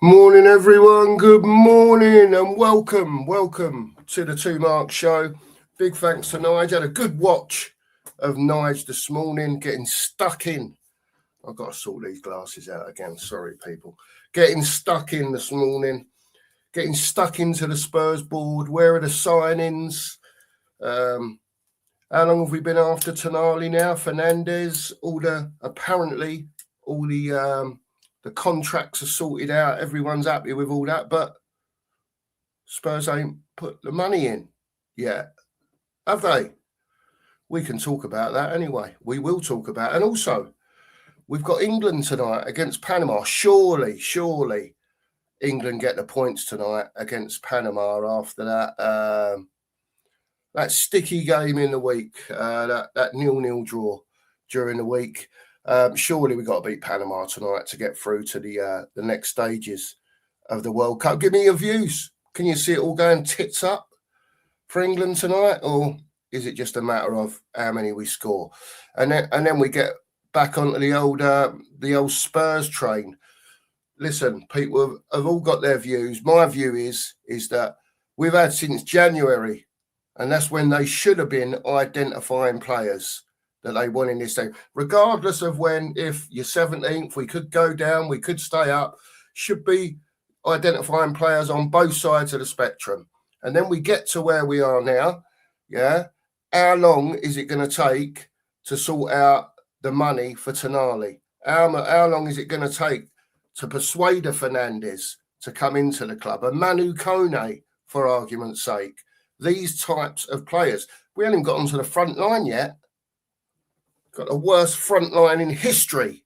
Morning, everyone. Good morning and welcome to the Two Mark Show. Big thanks to Nige. Had a good watch of Nige this morning, getting stuck in. I've got to sort these glasses out again. Sorry, people. Getting stuck in this morning, getting stuck into the Spurs board. Where are the signings? How long have we been after Tonali now? Fernandez, apparently all the contracts are sorted out. Everyone's happy with all that, but Spurs ain't put the money in yet, have they? We can talk about that anyway. We will talk about it. And also, we've got England tonight against Panama. Surely England get the points tonight against Panama after that sticky game in the week, that 0-0 draw during the week. Surely we've got to beat Panama tonight to get through to the next stages of the World Cup. Give me your views. Can you see it all going tits up for England tonight, or is it just a matter of how many we score? And then we get back onto the old Spurs train. Listen, people have all got their views. My view is that we've had since January, and that's when they should have been identifying players that they won in this team. Regardless of if you're 17th, we could go down, we could stay up, should be identifying players on both sides of the spectrum. And then we get to where we are now, yeah? How long is it going to take to sort out the money for Tonali? How long is it going to take to persuade a Fernandez to come into the club? A Manu Kone, for argument's sake. These types of players. We haven't got onto the front line yet. Got the worst front line in history,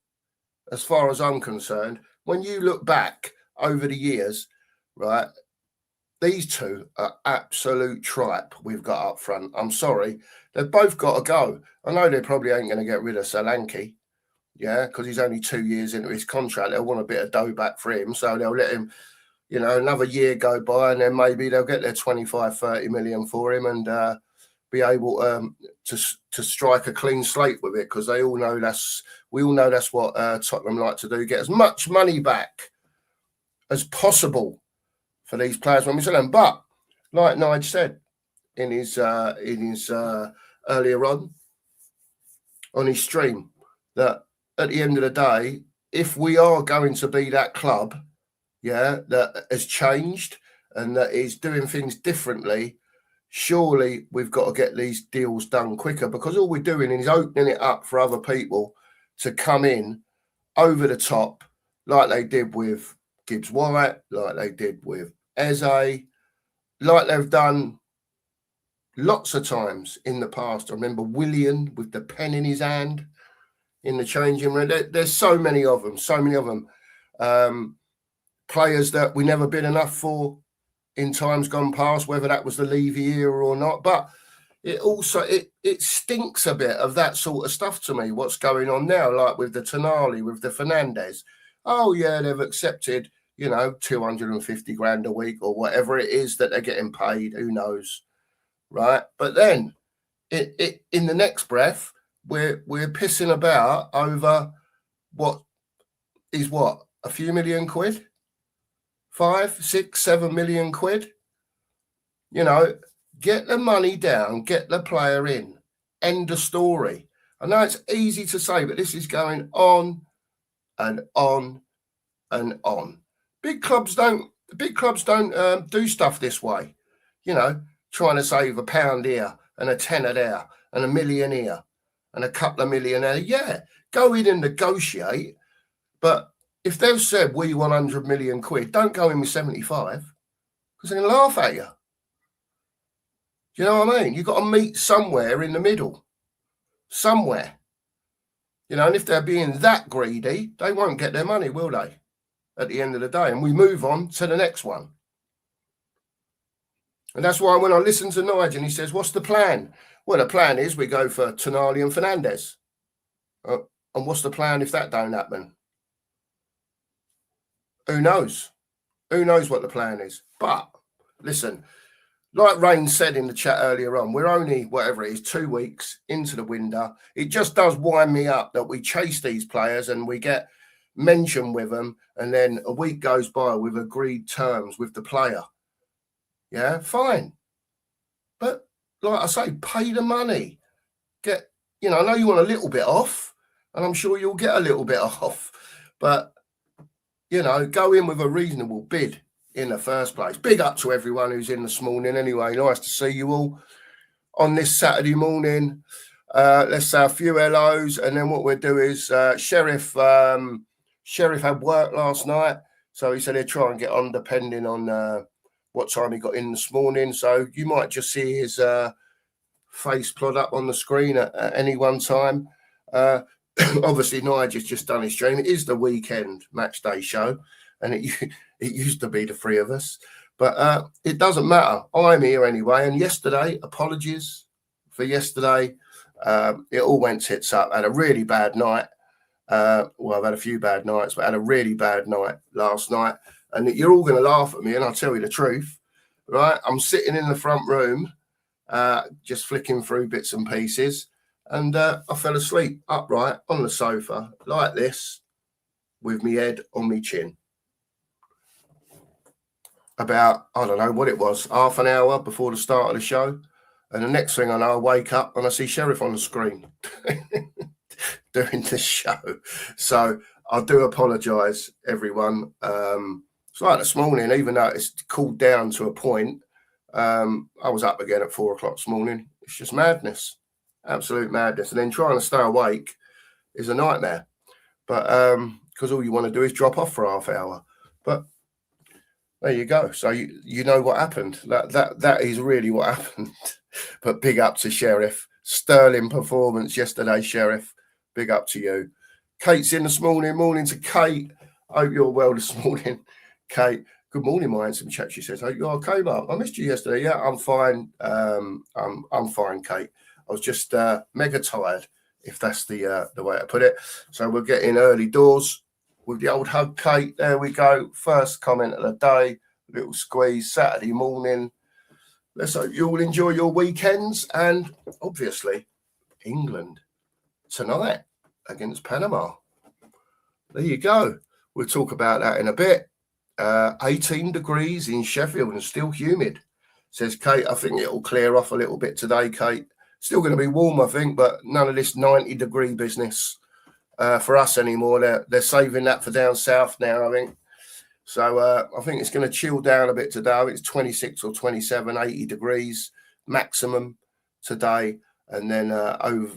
as far as I'm concerned. When you look back over the years, right, these two are absolute tripe we've got up front. I'm sorry. They've both got to go. I know they probably ain't going to get rid of Solanke, yeah, because he's only 2 years into his contract. They'll want a bit of dough back for him, so they'll let him, another year go by, and then maybe they'll get their 25-30 million for him and be able to strike a clean slate with it, because we all know that's what Tottenham like to do, get as much money back as possible for these players when we sell them. But like Nige said in his earlier on his stream, that at the end of the day, if we are going to be that club, yeah, that has changed and that is doing things differently, surely we've got to get these deals done quicker, because all we're doing is opening it up for other people to come in over the top, like they did with Gibbs White, like they did with Eze, like they've done lots of times in the past. I remember Willian with the pen in his hand in the changing room. There's so many of them. Players that we never bid enough for in times gone past, whether that was the Levy era or not. But it also it stinks a bit of that sort of stuff to me, what's going on now, like with the Tonali, with the Fernandez. Oh yeah, they've accepted, 250 grand a week or whatever it is that they're getting paid, who knows, right? But then it in the next breath, we're pissing about over what a few million quid, 5, 6, 7 million quid. Get the money down, get the player in, end of story. I know it's easy to say, but this is going on and on and on. Big clubs don't do stuff this way. Trying to save £1 here and a tenner there and $1 million here and a couple of million there. Yeah, go in and negotiate. But if they've said we want 100 million quid, don't go in with 75, because they're going to laugh at you. Do you know what I mean? You've got to meet somewhere in the middle. Somewhere. And if they're being that greedy, they won't get their money, will they? At the end of the day. And we move on to the next one. And that's why when I listen to Nigel and he says, what's the plan? Well, the plan is we go for Tonali and Fernandez. And what's the plan if that don't happen? Who knows? Who knows what the plan is? But listen, like Rain said in the chat earlier on, we're only, 2 weeks into the window. It just does wind me up that we chase these players and we get mention with them, and then a week goes by with agreed terms with the player. Yeah, fine. But like I say, pay the money. I know you want a little bit off, and I'm sure you'll get a little bit off, but go in with a reasonable bid in the first place. Big up to everyone who's in this morning anyway. Nice to see you all on this Saturday morning. Let's say a few hellos, and then what we'll do is Sheriff had work last night, so he said he'd try and get on depending on what time he got in this morning. So you might just see his face plod up on the screen at any one time. Obviously, Nigel's just done his stream. It is the weekend match day show, and it used to be the three of us, but it doesn't matter. I'm here anyway. And yesterday, apologies for yesterday. It all went tits up. I had a really bad night. I've had a few bad nights, but I had a really bad night last night. And you're all going to laugh at me, and I'll tell you the truth, right? I'm sitting in the front room, just flicking through bits and pieces, and I fell asleep upright on the sofa like this, with my head on my chin. About, I don't know what it was, half an hour before the start of the show. And the next thing I know, I wake up and I see Sheriff on the screen doing the show. So I do apologise, everyone. It's like this morning, even though it's cooled down to a point, I was up again at 4 o'clock this morning. It's just madness, absolute madness. And then trying to stay awake is a nightmare. But because all you want to do is drop off for half hour. But there you go. So you know what happened. That is really what happened. But big up to Sheriff. Sterling performance yesterday, Sheriff. Big up to you. Kate's in this morning. Morning to Kate. Hope you're well this morning, Kate. Good morning, my handsome chap. She says, "Hope you're okay, Mark. I missed you yesterday." Yeah, I'm fine. I'm fine, Kate. I was just mega tired, if that's the way to put it. So we're getting early doors with the old hug, Kate. There we go. First comment of the day. Little squeeze Saturday morning. Let's hope you all enjoy your weekends, and obviously England tonight against Panama. There you go. We'll talk about that in a bit. 18 degrees in Sheffield and still humid, says Kate. I think it'll clear off a little bit today, Kate. Still going to be warm, I think, but none of this 90-degree business for us anymore. They're saving that for down south now, I think. So I think it's going to chill down a bit today. It's 26 or 27, 80 degrees maximum today, and then over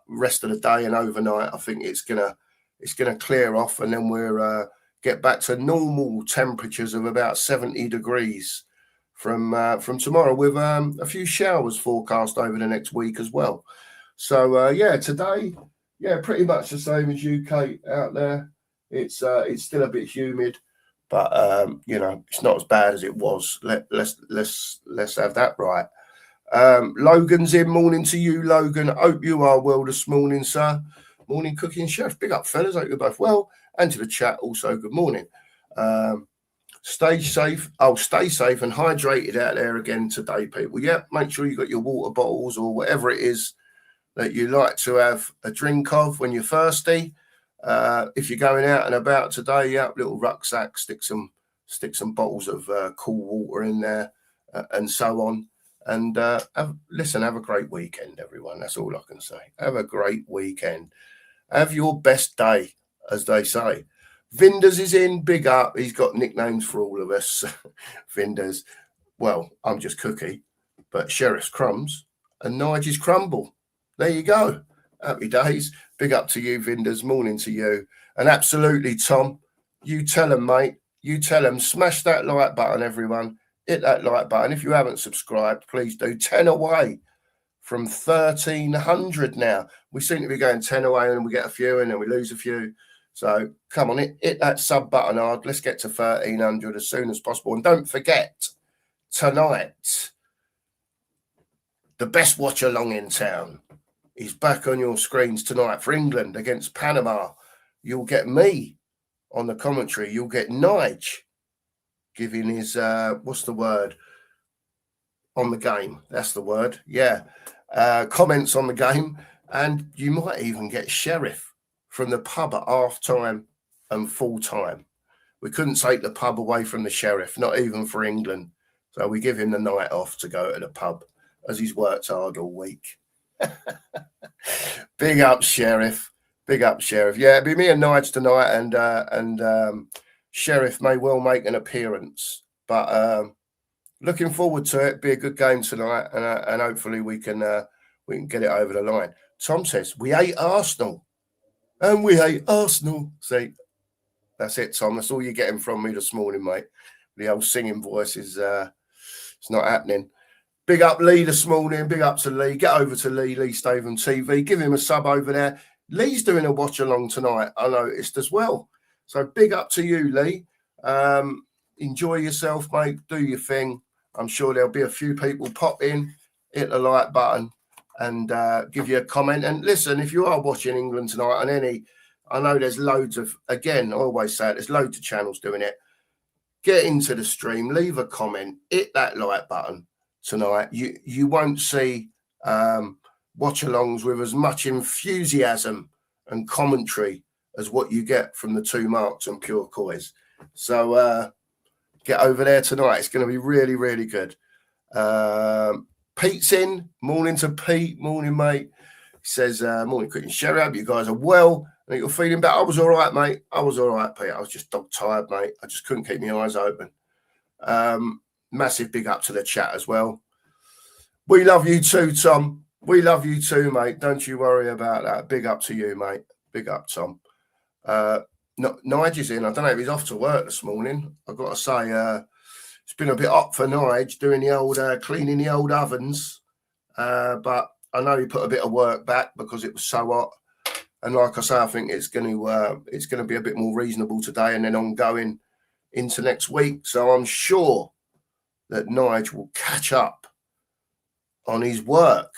rest of the day and overnight, I think it's gonna clear off, and then we're get back to normal temperatures of about 70 degrees from tomorrow, with a few showers forecast over the next week as well. So today, pretty much the same as you, Kate, out there. It's still a bit humid, but it's not as bad as it was. Let's have that right. Logan's in. Morning to you, Logan. Hope you are well this morning, sir. Morning, Cooking Chef. Big up, fellas. Hope you're both well. And to the chat also, good morning. Stay safe. Stay safe and hydrated out there again today, people. Yeah, make sure you got your water bottles or whatever it is that you like to have a drink of when you're thirsty. If you're going out and about today, little rucksack, stick some bottles of cool water in there, and so on. And have a great weekend, everyone. That's all I can say. Have a great weekend. Have your best day, as they say. Vinders is in. Big up. He's got nicknames for all of us. Vinders. Well, I'm just Cookie, but Sheriff's Crumbs and Nigel's Crumble. There you go. Happy days. Big up to you, Vinders. Morning to you. And absolutely, Tom, you tell them, mate. You tell them. Smash that like button, everyone. Hit that like button. If you haven't subscribed, please do. 10 away from 1,300 now. We seem to be going 10 away, and we get a few, and then we lose a few. So come on, hit that sub button hard. Let's get to 1,300 as soon as possible. And don't forget, tonight, the best watch along in town is back on your screens tonight for England against Panama. You'll get me on the commentary. You'll get Nige giving his, what's the word? On the game. That's the word. Yeah. Comments on the game. And you might even get Sheriff from the pub at half time and full time. We couldn't take the pub away from the Sheriff, not even for England. So we give him the night off to go to the pub as he's worked hard all week. Big up, Sheriff. Big up, Sheriff. Yeah, it'll be me and Nige tonight, and Sheriff may well make an appearance. But looking forward to it. Be a good game tonight, and hopefully we can get it over the line. Tom says we hate Arsenal, and we hate Arsenal. See, that's it, Tom. That's all you're getting from me this morning, mate. The old singing voice is it's not happening. Big up Lee this morning. Big up to Lee. Get over to Lee Statham TV. Give him a sub over there. Lee's doing a watch along tonight, I noticed as well. So big up to you, Lee. Enjoy yourself, mate. Do your thing. I'm sure there'll be a few people pop in, hit the like button, and give you a comment. And listen, if you are watching England tonight on any, I know there's loads of, again, I always say it, there's loads of channels doing it. Get into the stream, leave a comment, hit that like button tonight. You won't see watch-alongs with as much enthusiasm and commentary as what you get from the two Marks and Pure COYS. So get over there tonight. It's going to be really, really good. Pete's in. Morning to Pete. Morning, mate. He says, morning, Cricket Sherry. Hope you guys are well. I think you're feeling better. I was all right, mate. I was all right, Pete. I was just dog tired, mate. I just couldn't keep my eyes open. Massive big up to the chat as well. We love you too, Tom. We love you too, mate. Don't you worry about that. Big up to you, mate. Big up, Tom. Nige is in. I don't know if he's off to work this morning. I've got to say, it's been a bit hot for Nige doing the old cleaning the old ovens. But I know he put a bit of work back because it was so hot. And like I say, I think it's going to be a bit more reasonable today and then ongoing into next week. So I'm sure that Nige will catch up on his work.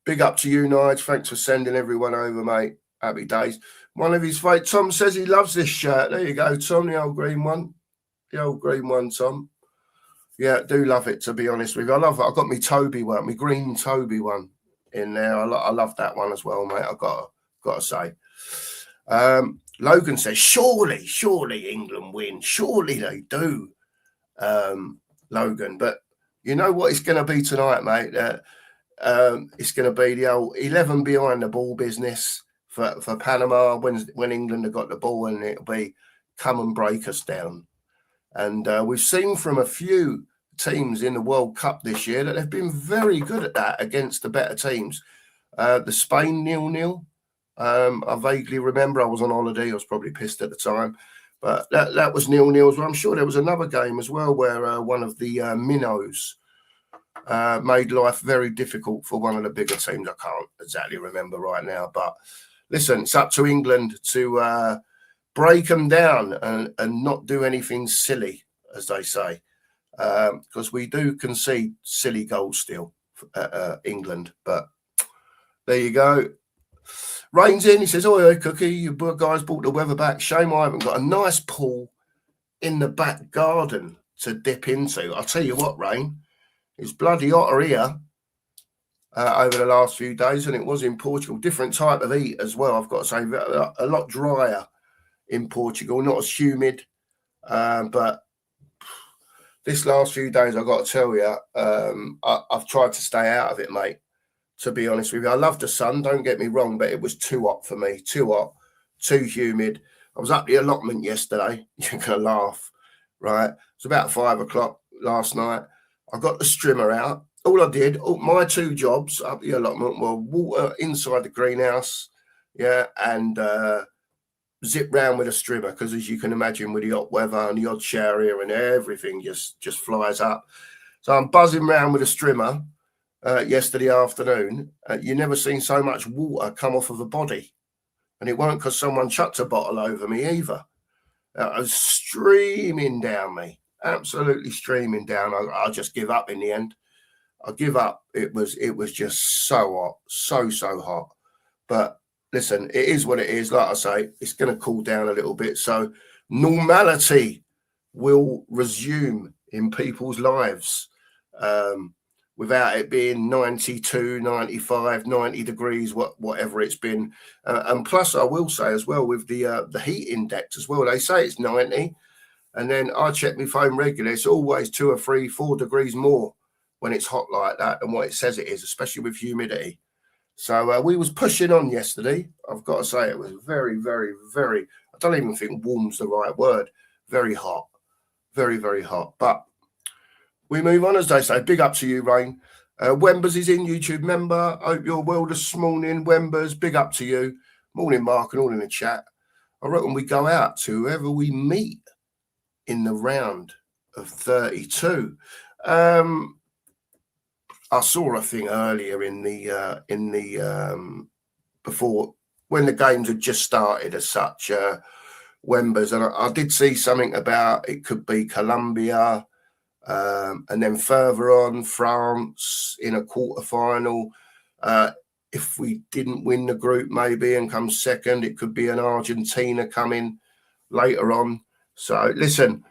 Big up to you, Nige. Thanks for sending everyone over, mate. Happy days. One of his favourite. Tom says he loves this shirt. There you go, Tom, the old green one. The old green one, Tom. Yeah, do love it, to be honest with you. I love it. I've got my Toby one, my green Toby one in there. I love that one as well, mate. I've got to say. Logan says, surely England win. Surely they do, Logan. But you know what it's going to be tonight, mate? It's going to be the old 11 behind the ball business for Panama when England have got the ball, and it'll be come and break us down. And we've seen from a few teams in the World Cup this year that they've been very good at that against the better teams. The Spain 0-0. I vaguely remember I was on holiday. I was probably pissed at the time. But that was 0-0 as well. I'm sure there was another game as well where one of the minnows made life very difficult for one of the bigger teams. I can't exactly remember right now. But listen, it's up to England to break them down and not do anything silly, as they say. Because we do concede silly goals still, England. But there you go. Rain's in. He says, "Oh, Cookie, you guys brought the weather back. Shame I haven't got a nice pool in the back garden to dip into." I'll tell you what, Rain, it's bloody hotter here over the last few days than it was in Portugal. Different type of heat as well, I've got to say. A lot drier in Portugal, not as humid. But this last few days, I've got to tell you, I've tried to stay out of it, mate. To be honest with you, I love the sun, don't get me wrong, but it was too hot for me. Too hot, too humid. I was up the allotment yesterday. You're going to laugh, right? It's about 5 o'clock last night. I got the strimmer out. All I did, my two jobs up the allotment were water inside the greenhouse, yeah, and zip round with a strimmer, because as you can imagine with the hot weather and the odd shower here and everything just flies up. So I'm buzzing around with a strimmer. Yesterday afternoon, you never seen so much water come off of a body, and it weren't because someone chucked a bottle over me either. It was streaming down me, absolutely streaming down. I just give up in the end. I give up. It was just so hot, so hot. But listen, it is what it is. Like I say, it's going to cool down a little bit, so normality will resume in people's lives. without it being 92, 95, 90 degrees, whatever it's been. And plus, I will say as well, with the heat index as well, they say it's 90. And then I check my phone regularly. It's always 2 or 3, 4 degrees more when it's hot like that than what it says it is, especially with humidity. So we was pushing on yesterday. I've got to say it was very, very, very, I don't even think warm's the right word. Very hot. Very, very hot. But we move on, as they say. Big up to you, Rain. Wembers is in, YouTube member. Hope you're well this morning, Wembers. Big up to you. Morning, Mark, and all in the chat. I reckon we go out to whoever we meet in the round of 32. I saw a thing earlier in the before when the games had just started as such, Wembers, and I did see something about it could be Colombia, and then further on France in a quarter-final. If we didn't win the group maybe and come second, it could be an Argentina coming later on. So listen,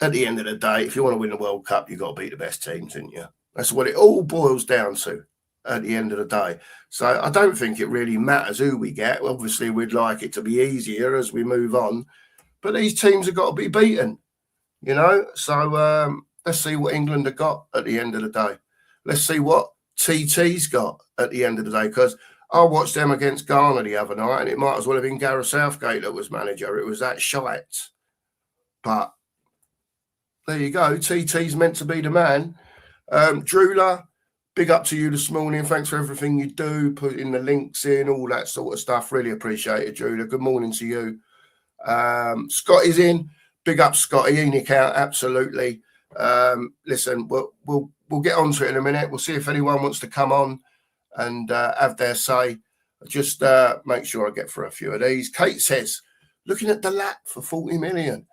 at the end of the day, if you want to win the World Cup, you've got to beat the best teams, haven't you? That's what it all boils down to at the end of the day. So I don't think it really matters who we get. Obviously, we'd like it to be easier as we move on. But these teams have got to be beaten, you know. So let's see what England have got at the end of the day. Let's see what TT's got at the end of the day. Because I watched them against Ghana the other night, and it might as well have been Gareth Southgate that was manager. It was that shite. But there you go. TT's meant to be the man. Drula, big up to you this morning. Thanks for everything you do, putting the links in, all that sort of stuff. Really appreciate it, Drula. Good morning to you. Scotty's in. Big up, Scotty. Enoch out, absolutely. Listen, we'll get on to it in a minute. We'll see if anyone wants to come on and have their say. Just make sure I get through a few of these. Kate says, looking at the lap for 40 million.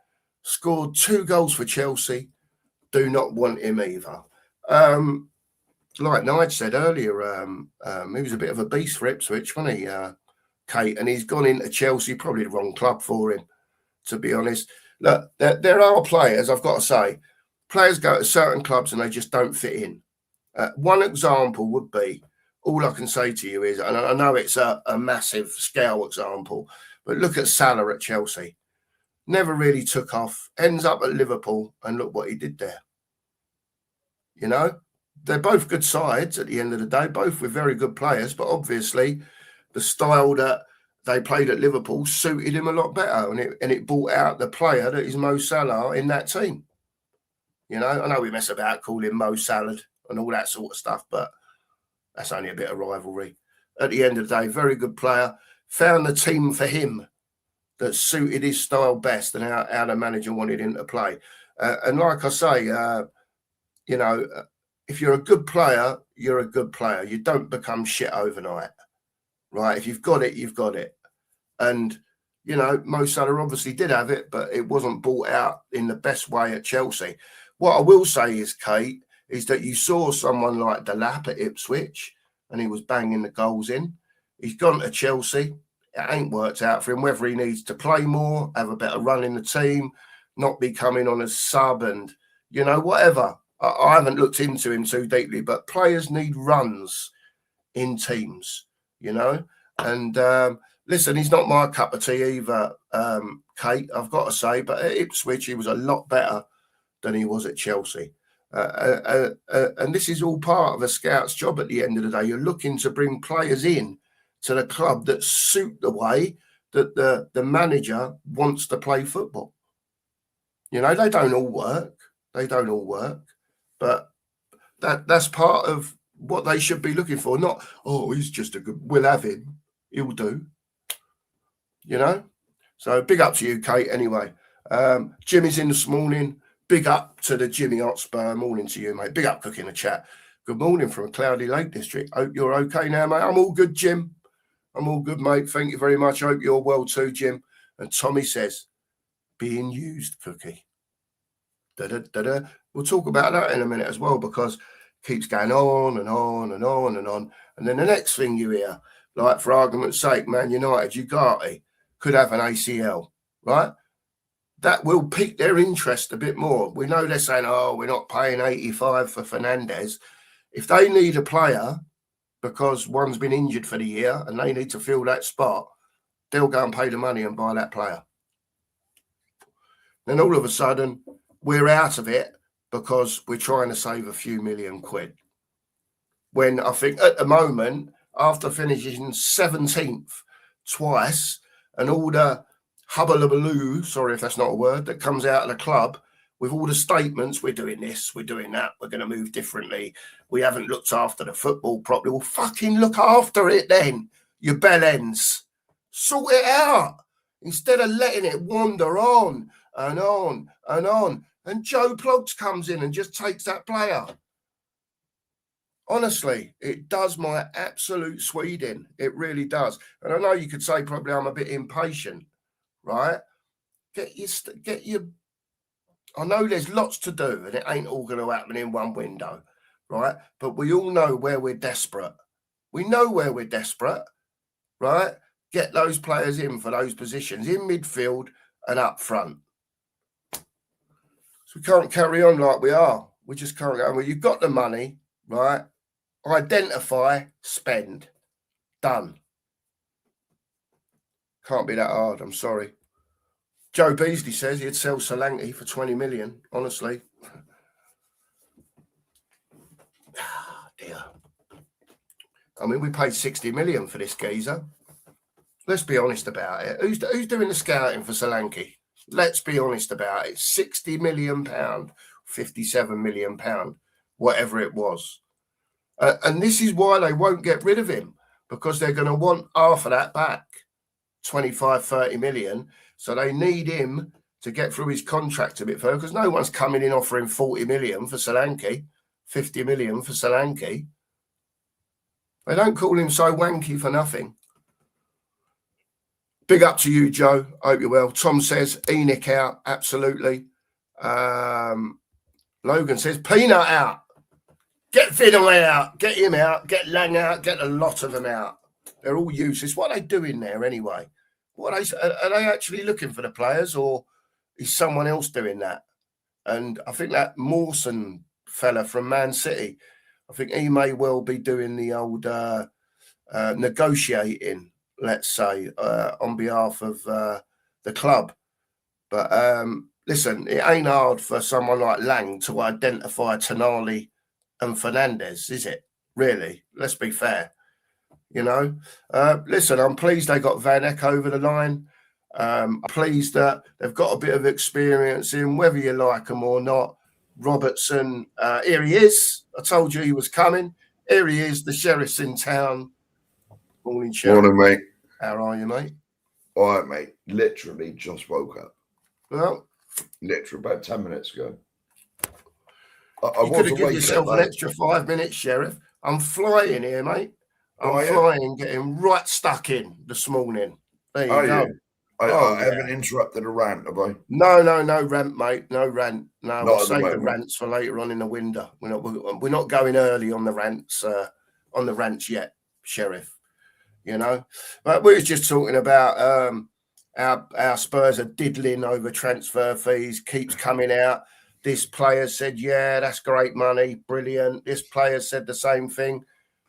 Scored 2 goals for Chelsea. Do not want him either. Like Nigel said earlier, he was a bit of a beast for Ipswich, wasn't he, Kate? And he's gone into Chelsea, probably the wrong club for him, to be honest. Look, there are players, I've got to say, players go to certain clubs and they just don't fit in. One example would be, all I can say to you is, and I know it's a massive scale example, but look at Salah at Chelsea. Never really took off, ends up at Liverpool, and look what he did there. You know, they're both good sides at the end of the day, both with very good players, but obviously the style that they played at Liverpool suited him a lot better, and it brought out the player that is Mo Salah in that team. You know, I know we mess about calling Mo Salad and all that sort of stuff, but that's only a bit of rivalry. At the end of the day, very good player, found the team for him that suited his style best and how the manager wanted him to play. And like I say, you know, if you're a good player, you're a good player. You don't become shit overnight, right? If you've got it, you've got it. And, you know, Mo Salah obviously did have it, but it wasn't brought out in the best way at Chelsea. What I will say is, Kate, is that you saw someone like Delap at Ipswich and he was banging the goals in. He's gone to Chelsea. It ain't worked out for him, whether he needs to play more, have a better run in the team, not be coming on as sub and, you know, whatever. I haven't looked into him too deeply, but players need runs in teams, you know. And listen, he's not my cup of tea either, Kate, I've got to say. But at Ipswich, he was a lot better than he was at Chelsea. And this is all part of a scout's job at the end of the day. You're looking to bring players in to the club that suit the way that the manager wants to play football. You know, they don't all work. But that's part of what they should be looking for. Not, oh, he's just a good, we'll have him. He'll do. You know? So big up to you, Kate, anyway. Jimmy's in this morning. Big up to the Jimmy Hotspur. Morning to you, mate. Big up, Cook in the chat. Good morning from Cloudy Lake District. Hope you're okay now, mate. I'm all good, Jim. I'm all good, mate. Thank you very much. Hope you're well too, Jim. And Tommy says, being used, Cookie. Da-da-da-da. We'll talk about that in a minute as well, because it keeps going on and on and on and on. And then the next thing you hear, like for argument's sake, Man United, Ugarte could have an ACL, right? That will pique their interest a bit more. We know they're saying, oh, we're not paying 85 for Fernandez. If they need a player because one's been injured for the year and they need to fill that spot, they'll go and pay the money and buy that player. Then all of a sudden, we're out of it because we're trying to save a few million quid. When I think at the moment, after finishing 17th twice and all the hubbaloo, sorry if that's not a word, that comes out of the club with all the statements, we're doing this, we're doing that, we're going to move differently, we haven't looked after the football properly. Well, fucking look after it then, you bellends. Sort it out instead of letting it wander on and on and on. And Joe Ploggs comes in and just takes that player. Honestly, it does my absolute Sweden. It really does. And I know you could say probably I'm a bit impatient, right? Get your. I know there's lots to do, and it ain't all going to happen in one window, right? But we all know where we're desperate. We know where we're desperate, right? Get those players in for those positions in midfield and up front. So we can't carry on like we are. We just can't go. Well, you've got the money, right? Identify, spend. Done. Can't be that hard. I'm sorry. Joe Beasley says he'd sell Solanke for 20 million. Honestly. Dear. I mean, we paid 60 million for this geezer. Let's be honest about it. Who's doing the scouting for Solanke? Let's be honest about it. £60 million, £57 million, whatever it was. And this is why they won't get rid of him, because they're going to want half of that back, 25, 30 million. So they need him to get through his contract a bit further, because no one's coming in offering 40 million for Solanke, 50 million for Solanke. They don't call him so wanky for nothing. Big up to you, Joe. Hope you're well. Tom says Enoch out. Absolutely. Logan says Peanut out. Get Finaway out. Get him out. Get Lang out. Get a lot of them out. They're all useless. What are they doing there anyway? Are they actually looking for the players, or is someone else doing that? And I think that Mawson fella from Man City, I think he may well be doing the old negotiating, let's say, on behalf of the club. But listen, it ain't hard for someone like Lang to identify Tonali and Fernandez, is it? Really? Let's be fair. You know, listen, I'm pleased they got Van Eck over the line. I'm pleased that they've got a bit of experience in, whether you like them or not. Robertson, here he is. I told you he was coming. Here he is. The sheriff's in town. Morning, Sheriff. Morning, mate. How are you, mate? All right, mate. Literally just woke up. Well, literally about 10 minutes ago. You could have given yourself an extra 5 minutes, Sheriff. I'm flying here, mate. I'm flying, getting right stuck in this morning. There you go. I haven't interrupted a rant, have I? No rant, mate. No rant. No, we'll save the rants for later on in the window. We're not going early on the rants yet, Sheriff. You know, but we were just talking about our Spurs are diddling over transfer fees. Keeps coming out. This player said, "Yeah, that's great money, brilliant." This player said the same thing,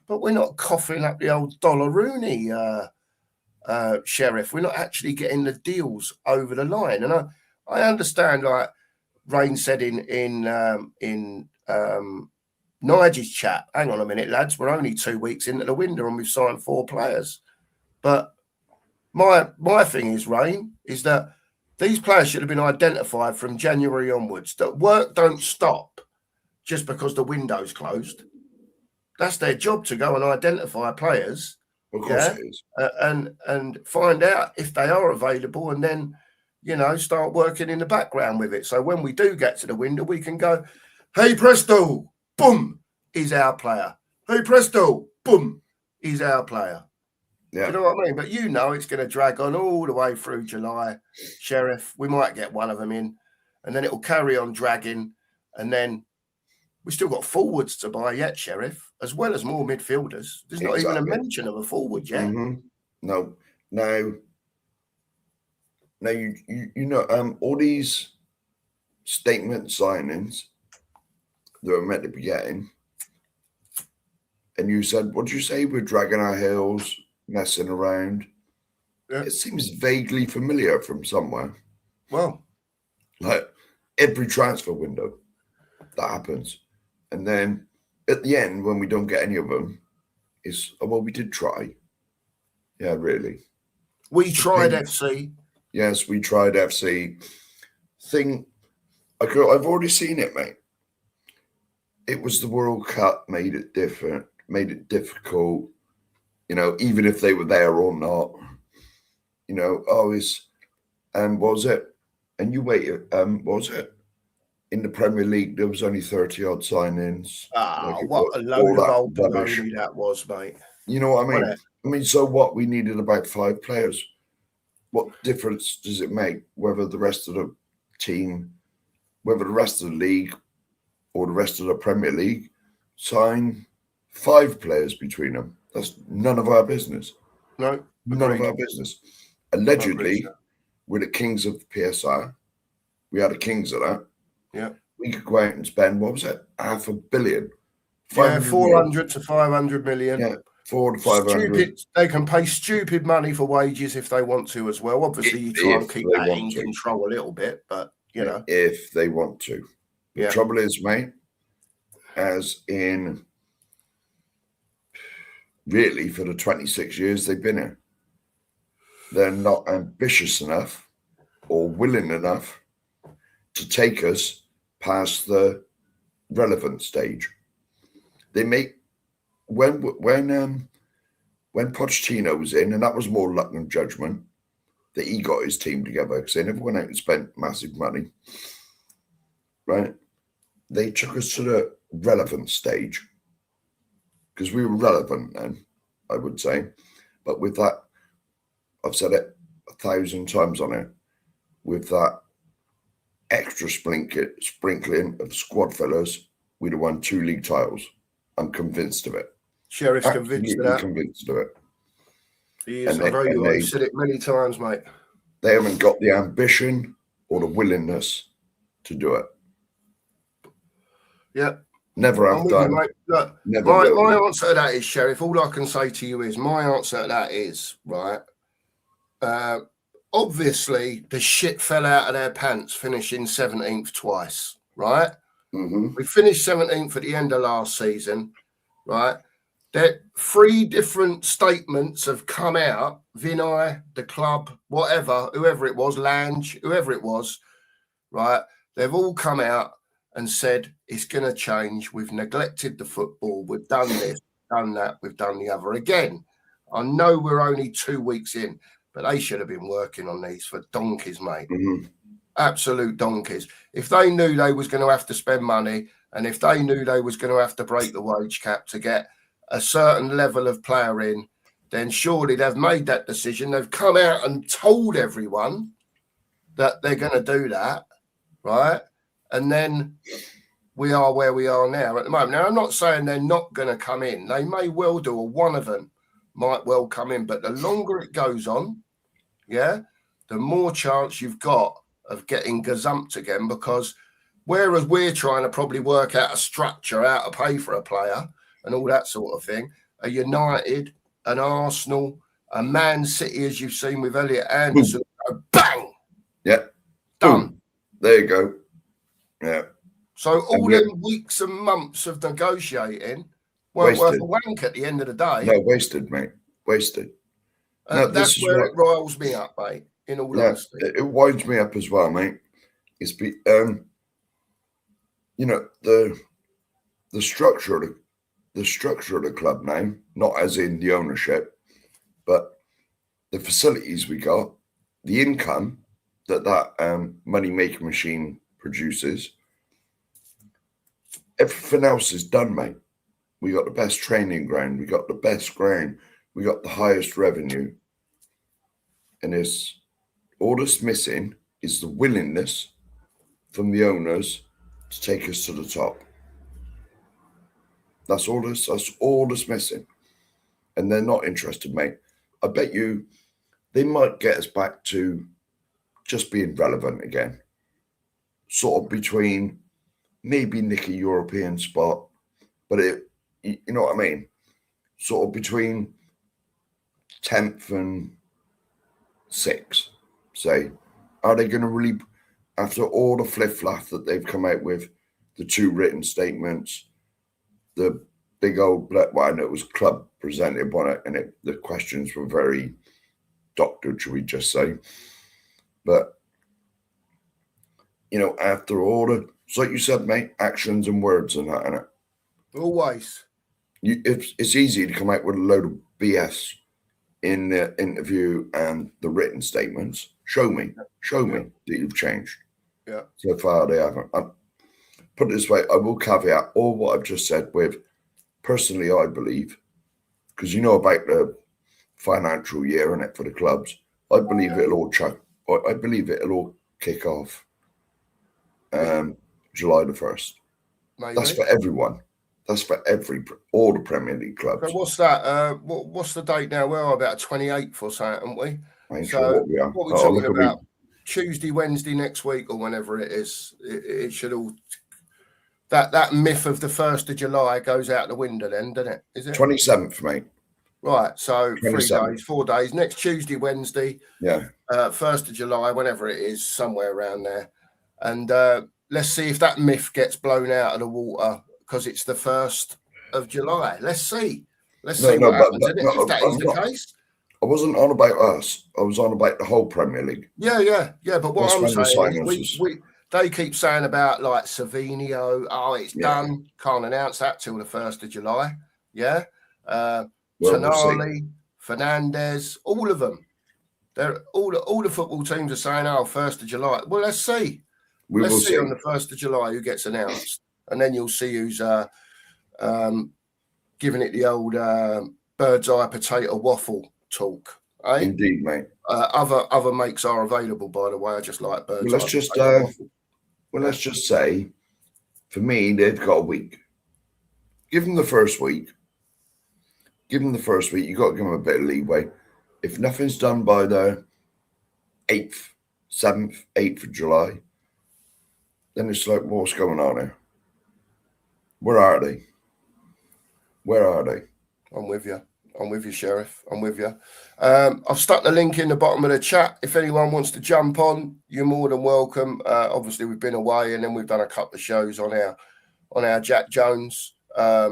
but we're not coughing up the old dollar Rooney, Sheriff. We're not actually getting the deals over the line. And I understand, like Rain said in Nigel's chat, hang on a minute, lads, we're only 2 weeks into the window and we've signed 4 players. But my thing is, Rain, is that these players should have been identified from January onwards. That work don't stop just because the window's closed. That's their job, to go and identify players. Of course it is. And find out if they are available, and then, you know, start working in the background with it. So when we do get to the window, we can go, hey, presto, boom, he's our player. Hey, presto, boom, he's our player. Yeah. You know what I mean? But you know it's going to drag on all the way through July, Sheriff. We might get one of them in, and then it will carry on dragging. And then we still got forwards to buy yet, Sheriff, as well as more midfielders. There's not even a mention of a forward yet. Mm-hmm. No. Now you know, all these statement signings that we're meant to be getting, and you said, what did you say? We're dragging our heels, messing around. Yeah. It seems vaguely familiar from somewhere. Well, like every transfer window that happens. And then at the end, when we don't get any of them, it's, oh, well, we did try. Yeah, really. We tried FC. Yes, we tried FC. I've already seen it, mate. It was the World Cup, made it different, made it difficult, even if they were there or not. What was it? And you wait, what was it? In the Premier League, there was only 30 odd signings. What a load of old baloney that was, mate. You know what I mean? So what? We needed about 5 players. What difference does it make whether the rest of the team, whether the rest of the league or the rest of the Premier League sign 5 players between them? That's none of our business. No, none of our business. Allegedly, we're the kings of PSR. We are the kings of that. Yeah. We could go out and spend, what was it? $500 million. Yeah, 400 to 500 million. Yeah, 400 to 500. They can pay stupid money for wages if they want to as well. Obviously, you try and keep that in control a little bit, but, If they want to. The trouble is, mate, as in really for the 26 years they've been here, they're not ambitious enough or willing enough to take us past the relevant stage. They make when Pochettino was in, and that was more luck than judgment, that he got his team together because they never went out and spent massive money. Right? They took us to the relevant stage because we were relevant then, I would say. But with that, I've said it 1,000 times on it, with that extra sprinkling of squad fillers, we'd have won 2 league titles. I'm convinced of it. Sheriff's convinced of that. Convinced of it. He is. I've said it many times, mate. They haven't got the ambition or the willingness to do it. Yeah. Never have done. You, look, my answer to that is, Sheriff, all I can say to you is, my answer to that is, right, obviously the shit fell out of their pants finishing 17th twice, right? Mm-hmm. We finished 17th at the end of last season, right? That 3 different statements have come out, Vinay, the club, whoever it was, Lange, whoever it was, right? They've all come out and said, it's going to change. We've neglected the football. We've done this, done that. We've done the other. Again, I know we're only 2 weeks in, but they should have been working on these for donkeys, mate. Mm-hmm. Absolute donkeys. If they knew they was going to have to spend money, and if they knew they was going to have to break the wage cap to get a certain level of player in, then surely they've made that decision. They've come out and told everyone that they're going to do that, right? And then we are where we are now at the moment. Now, I'm not saying they're not going to come in. They may well do, or one of them might well come in. But the longer it goes on, the more chance you've got of getting gazumped again, because whereas we're trying to probably work out a structure, how to pay for a player and all that sort of thing, a United, an Arsenal, a Man City, as you've seen with Elliot Anderson, bang! Yeah. Done. There you go. Yeah. So all them weeks and months of negotiating weren't worth a wank at the end of the day. No, wasted, mate. Wasted. That's where it riles me up, mate, in all honesty. It winds me up as well, mate. It's the structure of the club now, not as in the ownership, but the facilities we got, the income that money-making machine produces. Everything else is done, mate. We got the best training ground. We got the best ground. We got the highest revenue. And all that's missing is the willingness from the owners to take us to the top. That's all that's missing. And they're not interested, mate. I bet you they might get us back to just being relevant again. Sort of between maybe nick a European spot, but you know what I mean? sort of between 10th and 6th, say, are they going to really, after all the fliff-flaff that they've come out with, the 2 written statements, the big old black one, it was club presented on it, and the questions were very doctored, should we just say. But, you know, after all the, it's like you said, mate, actions and words and that, innit? Always. It's easy to come out with a load of BS in the interview and the written statements. Show me that you've changed. Yeah. So far, they haven't. Put it this way, I will caveat all what I've just said with, personally, I believe, because you know about the financial year, innit, for the clubs, I believe it'll all kick off July the 1st. Maybe. That's for everyone. That's for all the Premier League clubs. So what's that? What's the date now? We're about 28th or something, aren't we? I ain't sure what we are. What we're talking about, Tuesday, Wednesday next week, or whenever it is, it should all, that myth of the 1st of July goes out the window then, doesn't it? Is it 27th, mate? Right, so 27th. 3 days, 4 days. Next Tuesday, Wednesday, 1st of July, whenever it is, somewhere around there. And let's see if that myth gets blown out of the water because it's the 1st of July. Let's see. Let's see what happens. If that is the case. I wasn't on about us. I was on about the whole Premier League. Yeah. But what I'm saying is they keep saying about like Savinio, it's done. Can't announce that till the 1st of July. Yeah. Tonali, Fernandez, all of them. They're all the football teams are saying, 1st of July. Well, let's see. Let's see on the 1st of July who gets announced. And then you'll see who's giving it the old bird's eye potato waffle talk. Eh? Indeed, mate. Other makes are available, by the way. I just like bird's eye potato waffle. Well, let's just say, for me, they've got a week. Give them the first week. You've got to give them a bit of leeway. If nothing's done by the 8th of July, then it's like, what's going on here? Where are they? I'm with you, Sheriff. I'm with you. I've stuck the link in the bottom of the chat. If anyone wants to jump on, you're more than welcome. Obviously, we've been away, and then we've done a couple of shows on our Jack Jones,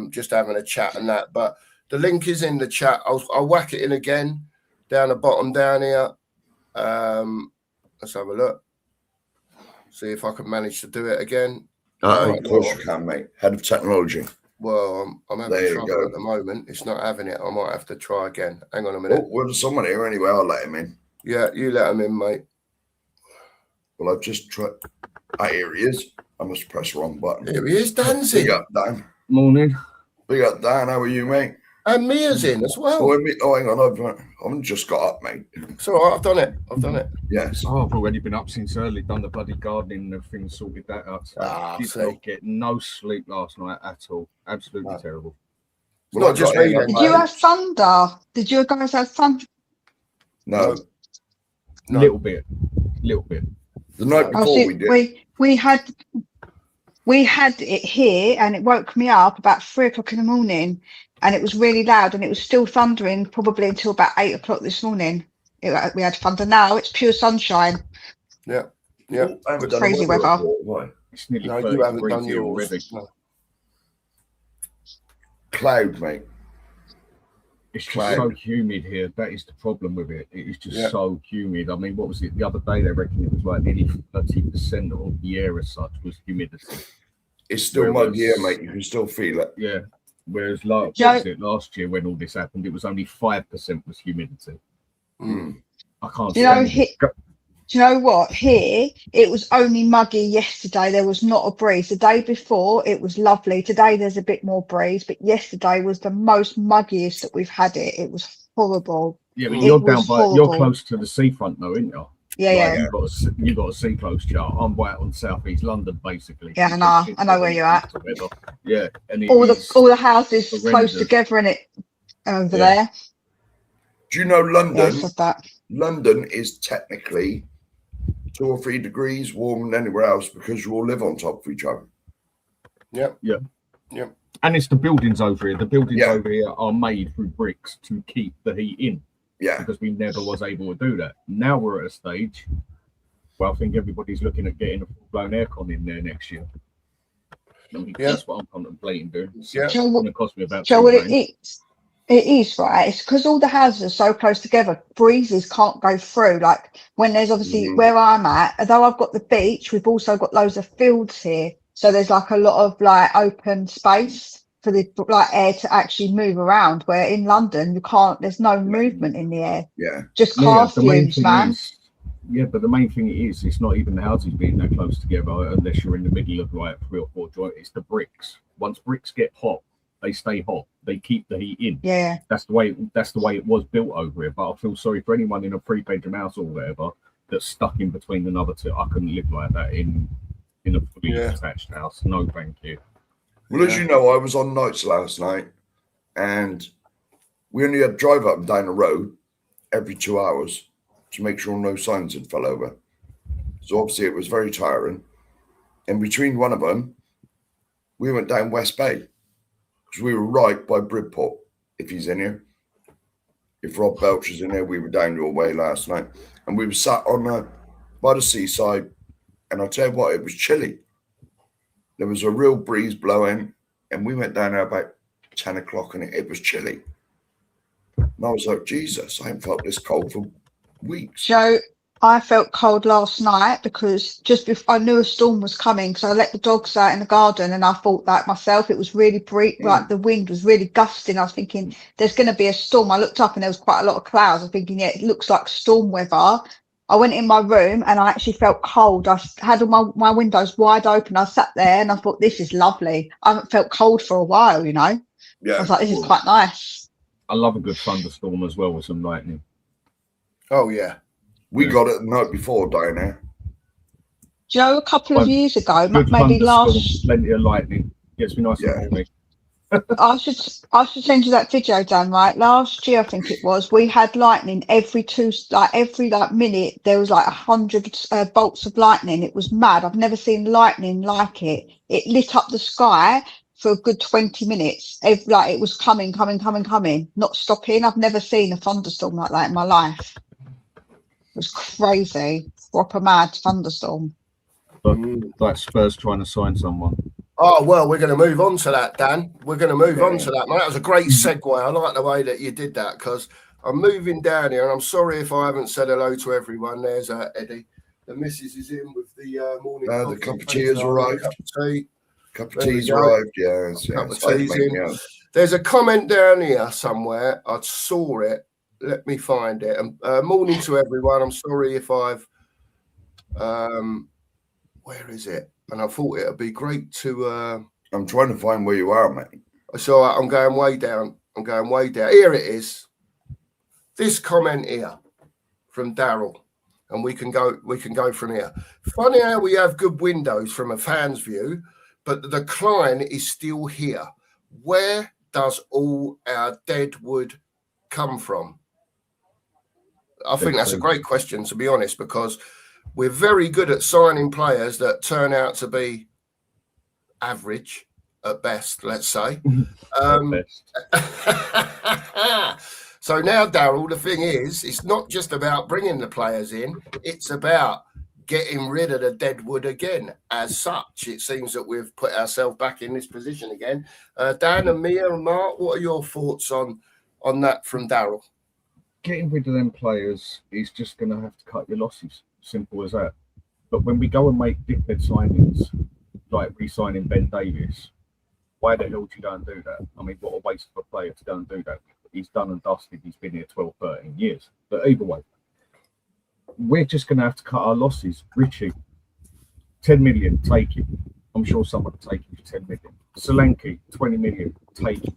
just having a chat and that. But the link is in the chat. I'll whack it in again down the bottom down here. Let's have a look. See if I can manage to do it again. Of course you can, mate. Head of technology. Well, I'm having trouble at the moment. It's not having it. I might have to try again. Hang on a minute. Well, there's someone here anyway. I'll let him in. Yeah, you let him in, mate. Well, I've just tried. Here he is. I must press the wrong button. Here he is, Dan's in. Big up, Dan. Morning. Big up, Dan. How are you, mate? And Mia's in as well. Hang on. I've just got up, mate. It's all right. I've done it. Yes. Oh, I've already been up since early, done the bloody gardening and everything, sorted that out. So did not get no sleep last night at all. Absolutely terrible. It's not just me. Did you have thunder? Did you guys have thunder? No. Little bit. The night before we did. We had it here, and it woke me up about 3 o'clock in the morning, and it was really loud, and it was still thundering probably until about 8 o'clock this morning. We had thunder. Now it's pure sunshine. Yeah. Crazy weather. It's nearly you haven't done yours already. No. Cloud, mate. It's just so humid here. That is the problem with it. It is just so humid. I mean, what was it? The other day, they reckon it was like nearly 30% of the air as such was humidity. It's still muggy here, mate. You can still feel it. Yeah. Whereas last year when all this happened, it was only 5% was humidity. I can't do you know what? Here, it was only muggy yesterday. There was not a breeze. The day before, it was lovely. Today, there's a bit more breeze. But yesterday was the most muggiest that we've had it. It was horrible. Yeah, but you're close to the seafront, though, aren't you? Yeah. You've got a sea close, Joe. I'm right on southeast London, basically. Yeah, I know where you're at. Yeah, and all the houses close together in it over there. Do you know London? Yeah, London is technically 2 or 3 degrees warmer than anywhere else because you all live on top of each other. Yep. And it's the buildings over here. The buildings Yeah. over here are made through bricks to keep the heat in. Yeah. Because we never was able to do that. Now we're at a stage where I think everybody's looking at getting a full-blown aircon in there next year. I mean, that's what I'm contemplating doing. So it's going to cost me about £2 It is, right? It's because all the houses are so close together. Breezes can't go through. Like when there's obviously where I'm at, although I've got the beach, we've also got loads of fields here. So there's like a lot of like open space for the like air to actually move around. Where in London, you can't. There's no movement in the air. Yeah. Just car fumes, man. But the main thing is, it's not even the houses being that close together unless you're in the middle of like 3 or 4 joints. It's the bricks. Once bricks get hot, they stay hot. They keep the heat in. Yeah. That's the way it was built over here. But I feel sorry for anyone in a 3-bedroom house or whatever that's stuck in between another two. I couldn't live like that in a fully attached house. No, thank you. Well, as you know, I was on nights last night, and we only had to drive up and down the road every 2 hours to make sure no signs had fell over. So obviously it was very tiring. And between one of them, we went down West Bay because we were right by Bridport, if he's in here. If Rob Belch is in there, we were down your way last night. And we were sat on by the seaside, and I'll tell you what, it was chilly. There was a real breeze blowing, and we went down there about 10 o'clock, and it was chilly. And I was like, Jesus, I haven't felt this cold for weeks. Joe, I felt cold last night because just before I knew a storm was coming, so I let the dogs out in the garden, and I thought that myself. It was really like the wind was really gusting. I was thinking there's going to be a storm. I looked up and there was quite a lot of clouds. I was thinking, yeah, it looks like storm weather. I went in my room and I actually felt cold. I had all my windows wide open. I sat there and I thought, this is lovely. I haven't felt cold for a while, you know. Yeah, I was like, this is quite nice. I love a good thunderstorm as well with some lightning. Oh yeah. We got it the night before down there. Joe, a couple of years ago, Good maybe last. Plenty of lightning. Gets me nice and warm. I should send you that video, Dan. Right, last year I think it was. We had lightning every minute. There was like 100 bolts of lightning. It was mad. I've never seen lightning like it. It lit up the sky for a good 20 minutes. It was coming, not stopping. I've never seen a thunderstorm like that in my life. It was crazy. Proper mad thunderstorm. But like Spurs trying to sign someone. Oh, well, we're going to move on to that, Dan. We're going to move on to that, mate. That was a great segue. I like the way that you did that because I'm moving down here, and I'm sorry if I haven't said hello to everyone. There's Eddie. The missus is in with the morning. The cup of tea has arrived. Cup of tea's arrived, yes. Cup of tea's in. There's a comment down here somewhere. I saw it. Let me find it. Morning to everyone. I'm sorry if I've... where is it? And I thought it would be great to... I'm trying to find where you are, mate. So I'm going way down. Here it is. This comment here from Daryl. And we can go from here. Funny how we have good windows from a fan's view, but the decline is still here. Where does all our dead wood come from? I think that's a great question, to be honest, because we're very good at signing players that turn out to be average at best, let's say. So now, Daryl, the thing is, it's not just about bringing the players in, it's about getting rid of the dead wood again. As such, it seems that we've put ourselves back in this position again. Dan and Mia and Mark, what are your thoughts on that from Daryl? Getting rid of them players is just going to have to cut your losses. Simple as that. But when we go and make dickhead signings, like re-signing Ben Davies, why the hell do you go and do that? I mean, what a waste of a player to go and do that. He's done and dusted. He's been here 12, 13 years. But either way, we're just going to have to cut our losses. Richie, 10 million, take it. I'm sure someone will take it for 10 million. Solanke, 20 million, take it.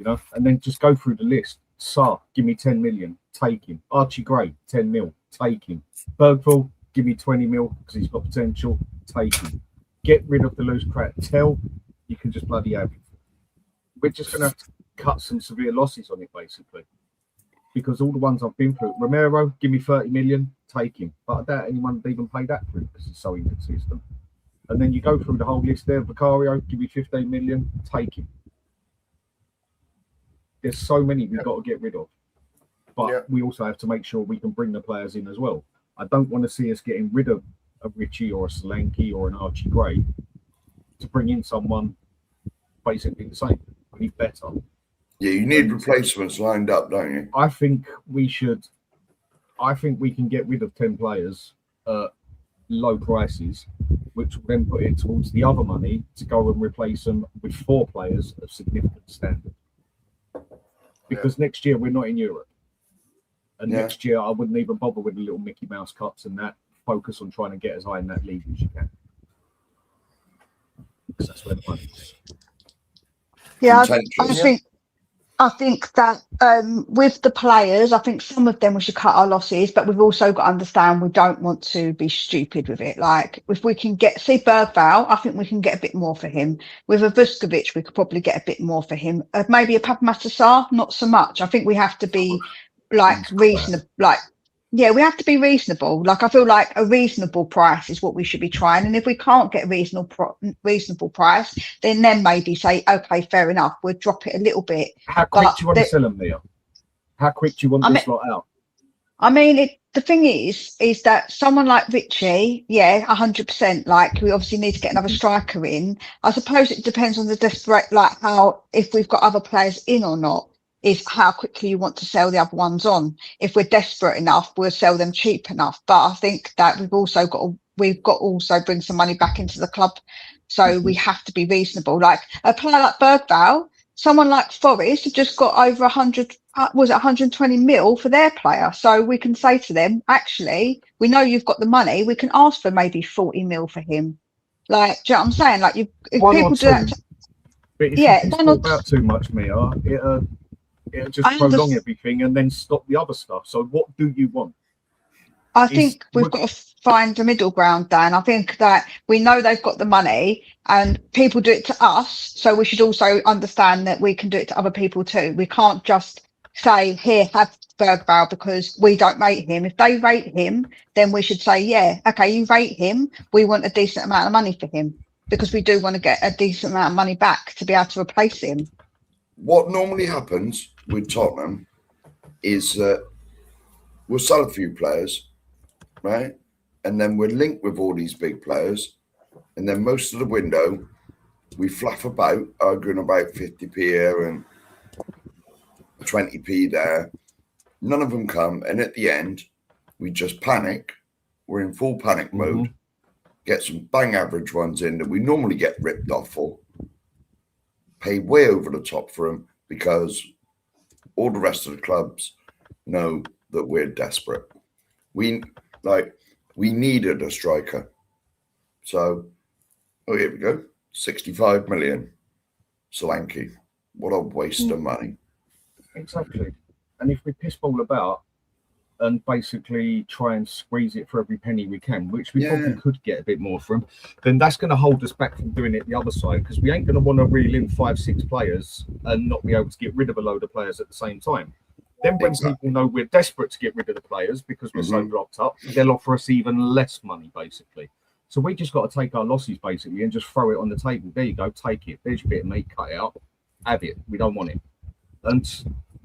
You know, and then just go through the list. Saar, give me 10 million, take him. Archie Gray, 10 mil, take him. Bergvall, give me 20 mil because he's got potential, take him. Get rid of the loose crap. Tell you can just bloody have it. We're just going to have to cut some severe losses on it, basically. Because all the ones I've been through, Romero, give me 30 million, take him. But I doubt anyone would even pay that for him because he's so inconsistent. And then you go through the whole list there. Vicario, give me 15 million, take him. There's so many we've got to get rid of. But we also have to make sure we can bring the players in as well. I don't want to see us getting rid of a Richie or a Solanke or an Archie Gray to bring in someone basically the same. We need better. Yeah, you need replacements lined up, don't you? I think we should. I think we can get rid of 10 players at low prices, which will then put it towards the other money to go and replace them with 4 players of significant standard. Because next year we're not in Europe. And next year I wouldn't even bother with the little Mickey Mouse cups and that. Focus on trying to get as high in that league as you can. Because that's where the money is. Yeah, I think that with the players, I think some of them we should cut our losses, but we've also got to understand we don't want to be stupid with it. Like if we can get, see Bergvall, I think we can get a bit more for him. With a Vuskovic, we could probably get a bit more for him. Maybe a Papamassar, not so much. I think we have to be like reasonable, like. Yeah, we have to be reasonable. Like I feel like a reasonable price is what we should be trying. And if we can't get a reasonable price, then maybe say, okay, fair enough, we'll drop it a little bit. How quick do you want to sell them, Mia? How quick do you want this lot out? I mean, the thing is that someone like Richie, 100%. Like we obviously need to get another striker in. I suppose it depends on the desperate, like how if we've got other players in or not. Is how quickly you want to sell the other ones on. If we're desperate enough, we'll sell them cheap enough. But I think that we've got to also bring some money back into the club. So we have to be reasonable. Like a player like Bergvall, someone like Forest have just got over 120 mil for their player. So we can say to them, actually, we know you've got the money. We can ask for maybe 40 mil for him. Like, do you know what I'm saying? Like if people do that. But if you talk about too much, Mia, it'll just prolong everything and then stop the other stuff. So what do you want? I think we've got to find a middle ground, Dan. I think that we know they've got the money and people do it to us. So we should also understand that we can do it to other people too. We can't just say, here, have Bergvall because we don't rate him. If they rate him, then we should say, yeah, okay, you rate him. We want a decent amount of money for him because we do want to get a decent amount of money back to be able to replace him. What normally happens with Tottenham is that we'll sell a few players, right? And then we're linked with all these big players. And then most of the window, we fluff about, arguing about 50p here and 20p there. None of them come. And at the end, we just panic. We're in full panic mode. Get some bang average ones in that we normally get ripped off for. Pay way over the top for them because all the rest of the clubs know that we're desperate. We needed a striker. So, here we go. 65 million. Solanke. What a waste of money. Exactly. And if we pissball about and basically try and squeeze it for every penny we can, which we probably could get a bit more from, then that's going to hold us back from doing it the other side because we ain't going to want to reel in 5-6 players and not be able to get rid of a load of players at the same time. Then when people know we're desperate to get rid of the players because we're so locked up, they'll offer us even less money, basically. So we just got to take our losses, basically, and just throw it on the table. There you go, take it. There's your bit of meat, cut it out. Have it. We don't want it. And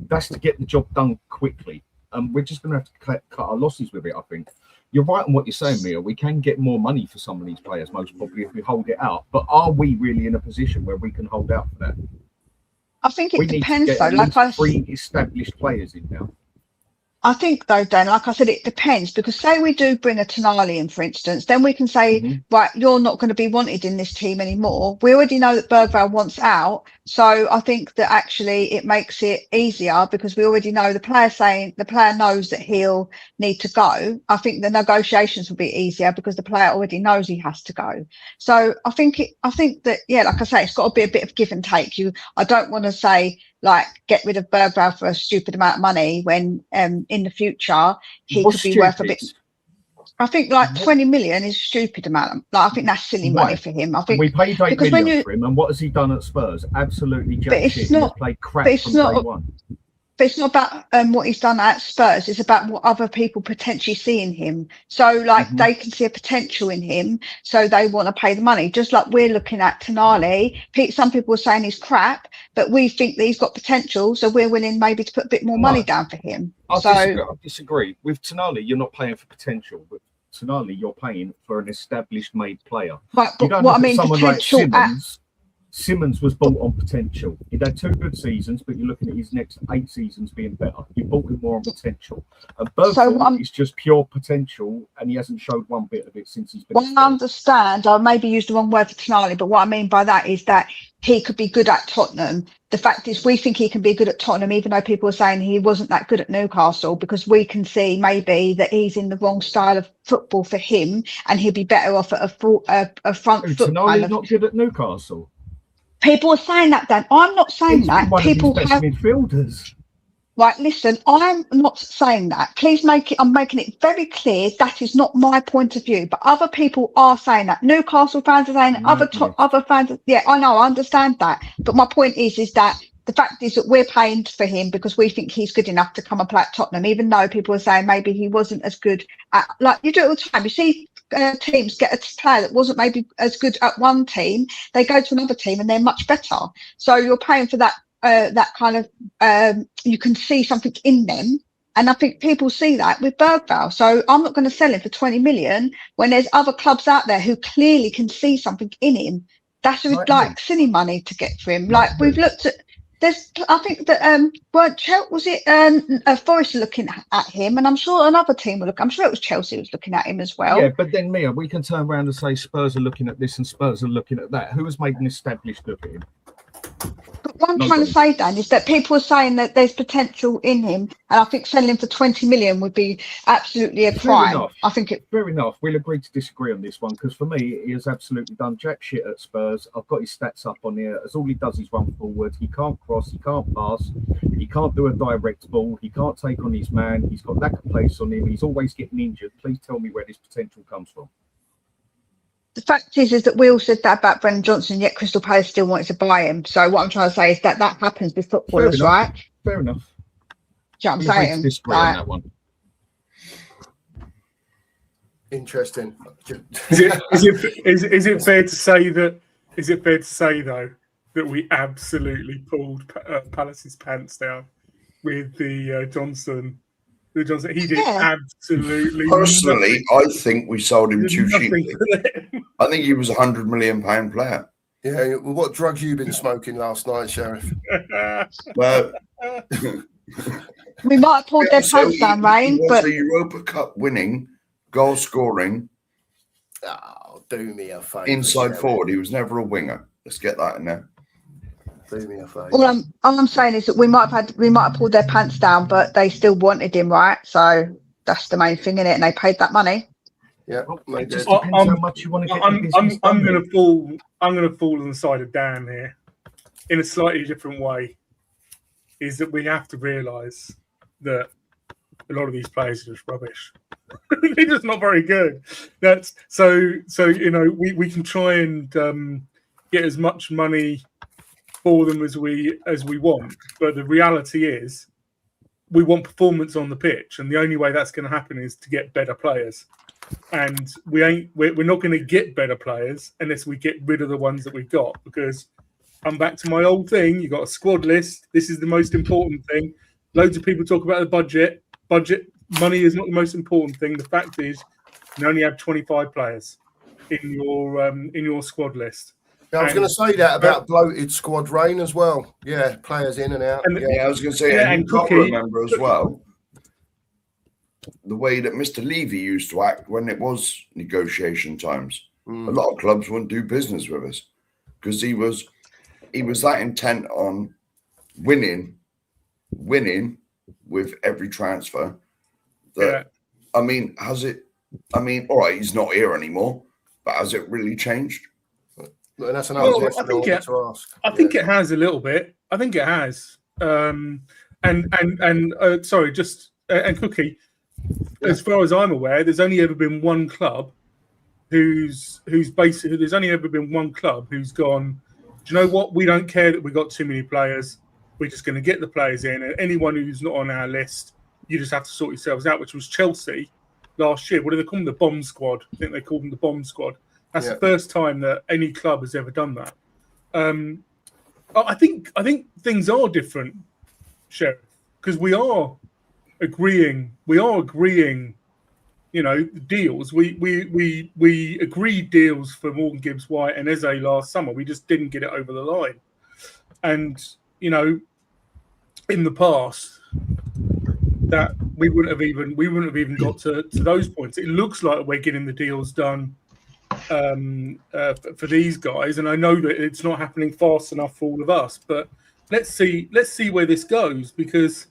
that's to get the job done quickly. We're just going to have to cut our losses with it, I think. You're right on what you're saying, Mia. We can get more money for some of these players, most probably, if we hold it out. But are we really in a position where we can hold out for that? I think it depends, though. Like 3 established players in now. I think, though, Dan, like I said, it depends because say we do bring a Tonali in, for instance, then we can say, right, you're not going to be wanted in this team anymore. We already know that Bergvall wants out. So I think that actually it makes it easier because we already know the player knows that he'll need to go. I think the negotiations will be easier because the player already knows he has to go. So I think that, like I say, it's got to be a bit of give and take. I don't want to say, like, get rid of Bergvall for a stupid amount of money when in the future he could be worth a bit. I think like 20 million is a stupid amount. Like I think that's silly money for him. I think we paid 8 million for him, and what has he done at Spurs? Absolutely jack shit. He's played crap from day one. But it's not about what he's done at Spurs. It's about what other people potentially see in him. So, like, they can see a potential in him, so they want to pay the money. Just like we're looking at Tonali. Some people are saying he's crap, but we think that he's got potential, so we're willing maybe to put a bit more money down for him. I disagree. With Tonali, you're not playing for potential. With Tonali, you're paying for an established made player. Right, but what I mean, someone potential like Simmons was bought on potential. He'd had 2 good seasons, but you're looking at his next 8 seasons being better. You bought him more on potential. And Bergvall is just pure potential, and he hasn't showed one bit of it since he's been. Well, I understand. I maybe used the wrong word for Tonali, but what I mean by that is that he could be good at Tottenham. The fact is, we think he can be good at Tottenham, even though people are saying he wasn't that good at Newcastle, because we can see maybe that he's in the wrong style of football for him, and he'd be better off at a front foot. Tonali's not good at Newcastle. People are saying that, Dan. I'm not saying that. People have midfielders. Right, listen, I'm not saying that. Please I'm making it very clear that is not my point of view. But other people are saying that. Newcastle fans are saying that. Other fans, yeah, I know, I understand that. But my point is that the fact is that we're paying for him because we think he's good enough to come and play at Tottenham, even though people are saying maybe he wasn't as good at, like you do it all the time. You see teams get a player that wasn't maybe as good at one team, they go to another team and they're much better. So you're paying for that. That kind of you can see something in them, and I think people see that with Bergvall. So I'm not going to sell him for 20 million when there's other clubs out there who clearly can see something in him. That's like silly money to get for him. Like we've looked at, I think that was it Forest looking at him, and I'm sure another team will look. I'm sure it was Chelsea was looking at him as well. Yeah, but then Mia, we can turn around and say Spurs are looking at this and Spurs are looking at that. Who has made an established look at him? But what I'm trying to say, Dan, is that people are saying that there's potential in him, and I think selling him for 20 million would be absolutely a crime. I think it. Fair enough. We'll agree to disagree on this one because for me, he has absolutely done jack shit at Spurs. I've got his stats up on here. As all he does is run forward. He can't cross. He can't pass. He can't do a direct ball. He can't take on his man. He's got lack of pace on him. He's always getting injured. Please tell me where this potential comes from. The fact is that we all said that about Brennan Johnson, yet Crystal Palace still wanted to buy him. So what I'm trying to say is that happens with footballers, right? Fair enough. Do you know what I'm saying? Disagree on that one. Interesting. Is it fair to say that? Is it fair to say though that we absolutely pulled Palace's pants down with the Johnson? He did absolutely. Personally, I think we sold him too cheaply. I think he was £100 million player. Yeah. Well, what drugs you been smoking last night, Sheriff? Well, we might have pulled their pants down, Rain, but the Europa Cup winning, goal scoring. Oh, do me a favour. Inside forward, he was never a winger. Let's get that in there. Do me a favour. All I'm saying is that we might have pulled their pants down, but they still wanted him, right? So that's the main thing in it, and they paid that money. Yeah, it just depends how much you want to get. I'm going to fall. I'm going to fall on the side of Dan here, in a slightly different way. Is that we have to realise that a lot of these players are just rubbish. They're just not very good. That's so. You know, we can try and get as much money for them as we want, but the reality is we want performance on the pitch, and the only way that's going to happen is to get better players. And we're not going to get better players unless we get rid of the ones that we've got. Because I'm back to my old thing. You got a squad list. This is the most important thing. Loads of people talk about the budget. Budget money is not the most important thing. The fact is, you only have 25 players in your squad list. Yeah, I was going to say that about bloated squad, Rain, as well. Yeah, players in and out. I was going to say, and you've got to remember as well the way that Mr. Levy used to act when it was negotiation times. A lot of clubs wouldn't do business with us because he was that intent on winning with every transfer. That I mean, has it? I mean, all right, he's not here anymore, but has it really changed? And that's another question I wanted to ask. I think it has a little bit. I think it has. Sorry, just and Cookie. As far as I'm aware, there's only ever been one club who's basically. There's only ever been one club who's gone. Do you know what? We don't care that we got too many players. we're just going to get the players in, and anyone who's not on our list, you just have to sort yourselves out, which was Chelsea last year. What do they call them? The bomb squad. I think they called them the bomb squad. That's the first time that any club has ever done that. I think things are different, Sheriff, because we are agreeing. You know, deals. We agreed deals for Morgan Gibbs White and Eze last summer. We just didn't get it over the line. And you know, in the past, that we wouldn't have even got to those points. It looks like we're getting the deals done for these guys, and I know that it's not happening fast enough for all of us. But let's see where this goes, because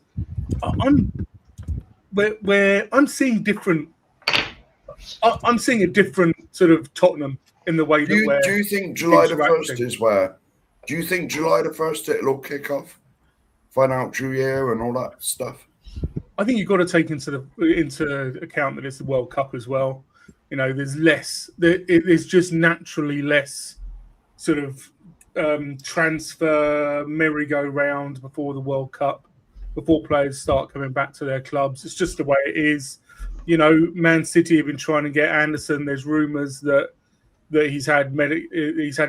I'm seeing different. I'm seeing a different sort of Tottenham in the way that we're. Do you think July the 1st is where? Do you think July the 1st it'll all kick off? Financial year and all that stuff. I think you've got to take into account that it's the World Cup as well. You know, there's less. There's just naturally less sort of transfer merry-go-round before the World Cup, before players start coming back to their clubs. It's just the way it is. You know, Man City have been trying to get Anderson. There's rumours that he's had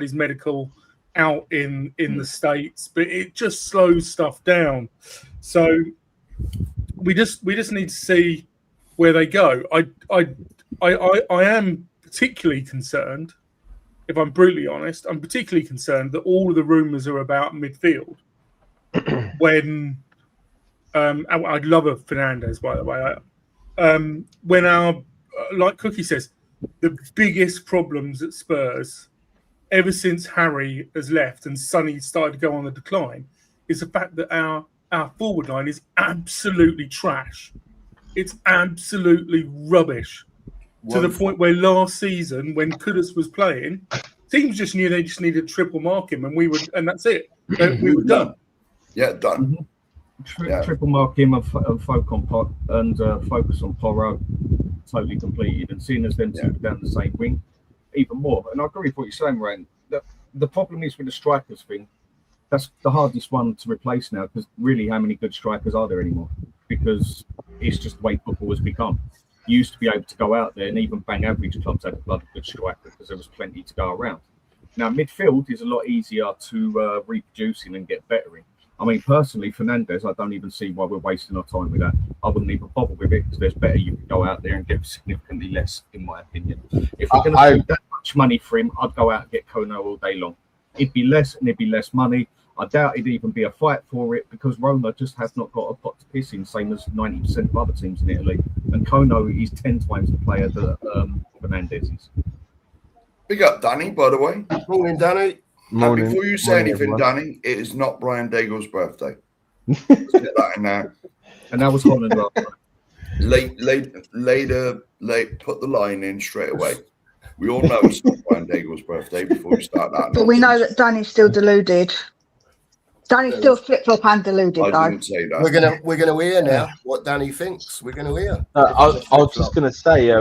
his medical out in the States, but it just slows stuff down. So we just need to see where they go. I am particularly concerned, if I'm brutally honest. I'm particularly concerned that all of the rumours are about midfield. When I'd love a Fernandes, by the way. When like Cookie says, the biggest problems at Spurs, ever since Harry has left and Sonny started to go on the decline, is the fact that our forward line is absolutely trash. It's absolutely rubbish. To the point where last season, when Kudus was playing, teams just knew they just needed to triple mark him, and that's it. We were done. Yeah, done. Mm-hmm. Triple mark him and focus on Porro, totally completed, and seeing as them two down the same wing, even more. And I agree with what you're saying, Ryan. The problem is with the strikers thing. That's the hardest one to replace now, because really, how many good strikers are there anymore? Because it's just the way football has become. You used to be able to go out there, and even bang average clubs had a bloody good striker because there was plenty to go around. Now midfield is a lot easier to reproduce in and get better in. I mean, personally, Fernandes, I don't even see why we're wasting our time with that. I wouldn't even bother with it, because there's better you can go out there and get significantly less, in my opinion. If we're going to pay that much money for him, I'd go out and get Kono all day long. It'd be less, and it'd be less money. I doubt it'd even be a fight for it, because Roma just have not got a pot to piss in, same as 90% of other teams in Italy. And Kono is 10 times the player that Fernandes is. Big up, Danny, by the way. Morning, Danny. Morning. And before you say anything, everyone. Danny, it is not Brian Daigle's birthday. Let's get that in there. And that was Holland. Put the line in straight away. We all know it's not Brian Daigle's birthday before we start that. But we know that Danny's still deluded. Danny's still flip-flop and deluded, I though. didn't say that. We're gonna hear now what Danny thinks. We're gonna hear. I was just gonna say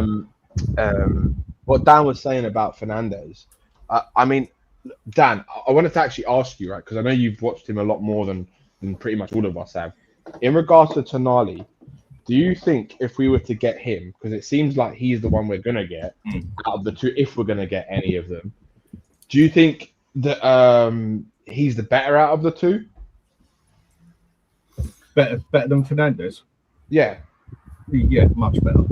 what Dan was saying about Fernandes. I mean, Dan, I wanted to actually ask you, right, because I know you've watched him a lot more than pretty much all of us have. In regards to Tonali, do you think if we were to get him, because it seems like he's the one we're going to get out of the two, if we're going to get any of them, do you think that he's the better out of the two? Better than Fernandes? Yeah. Yeah, much better.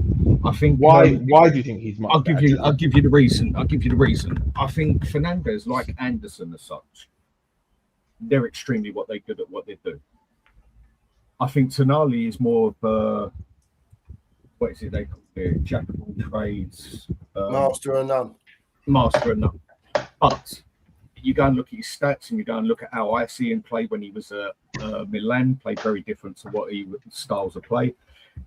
I think. Why do you think he's much better? I'll give you the reason. I think Fernandes, like Anderson as such, they're extremely good at what they do. I think Tonali is more of a, what is it they call it? Jack of all trades. Master of none. Master of none. But you go and look at his stats, and you go and look at how I see him play when he was at Milan, played very different to what he styles of play.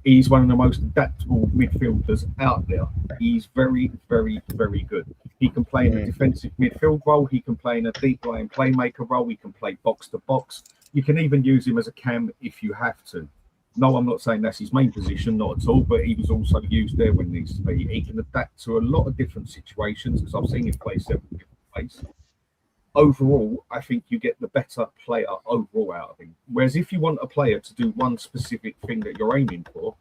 He's one of the most adaptable midfielders out there. He's very, very, very good. He can play in a defensive midfield role. He can play in a deep line playmaker role. He can play box to box. You can even use him as a cam if you have to. No, I'm not saying that's his main position, not at all, but he was also used there when needs to be. He can adapt to a lot of different situations, because I've seen him play several different places. overall, I think you get the better player overall out of him. Whereas if you want a player to do one specific thing that you're aiming for,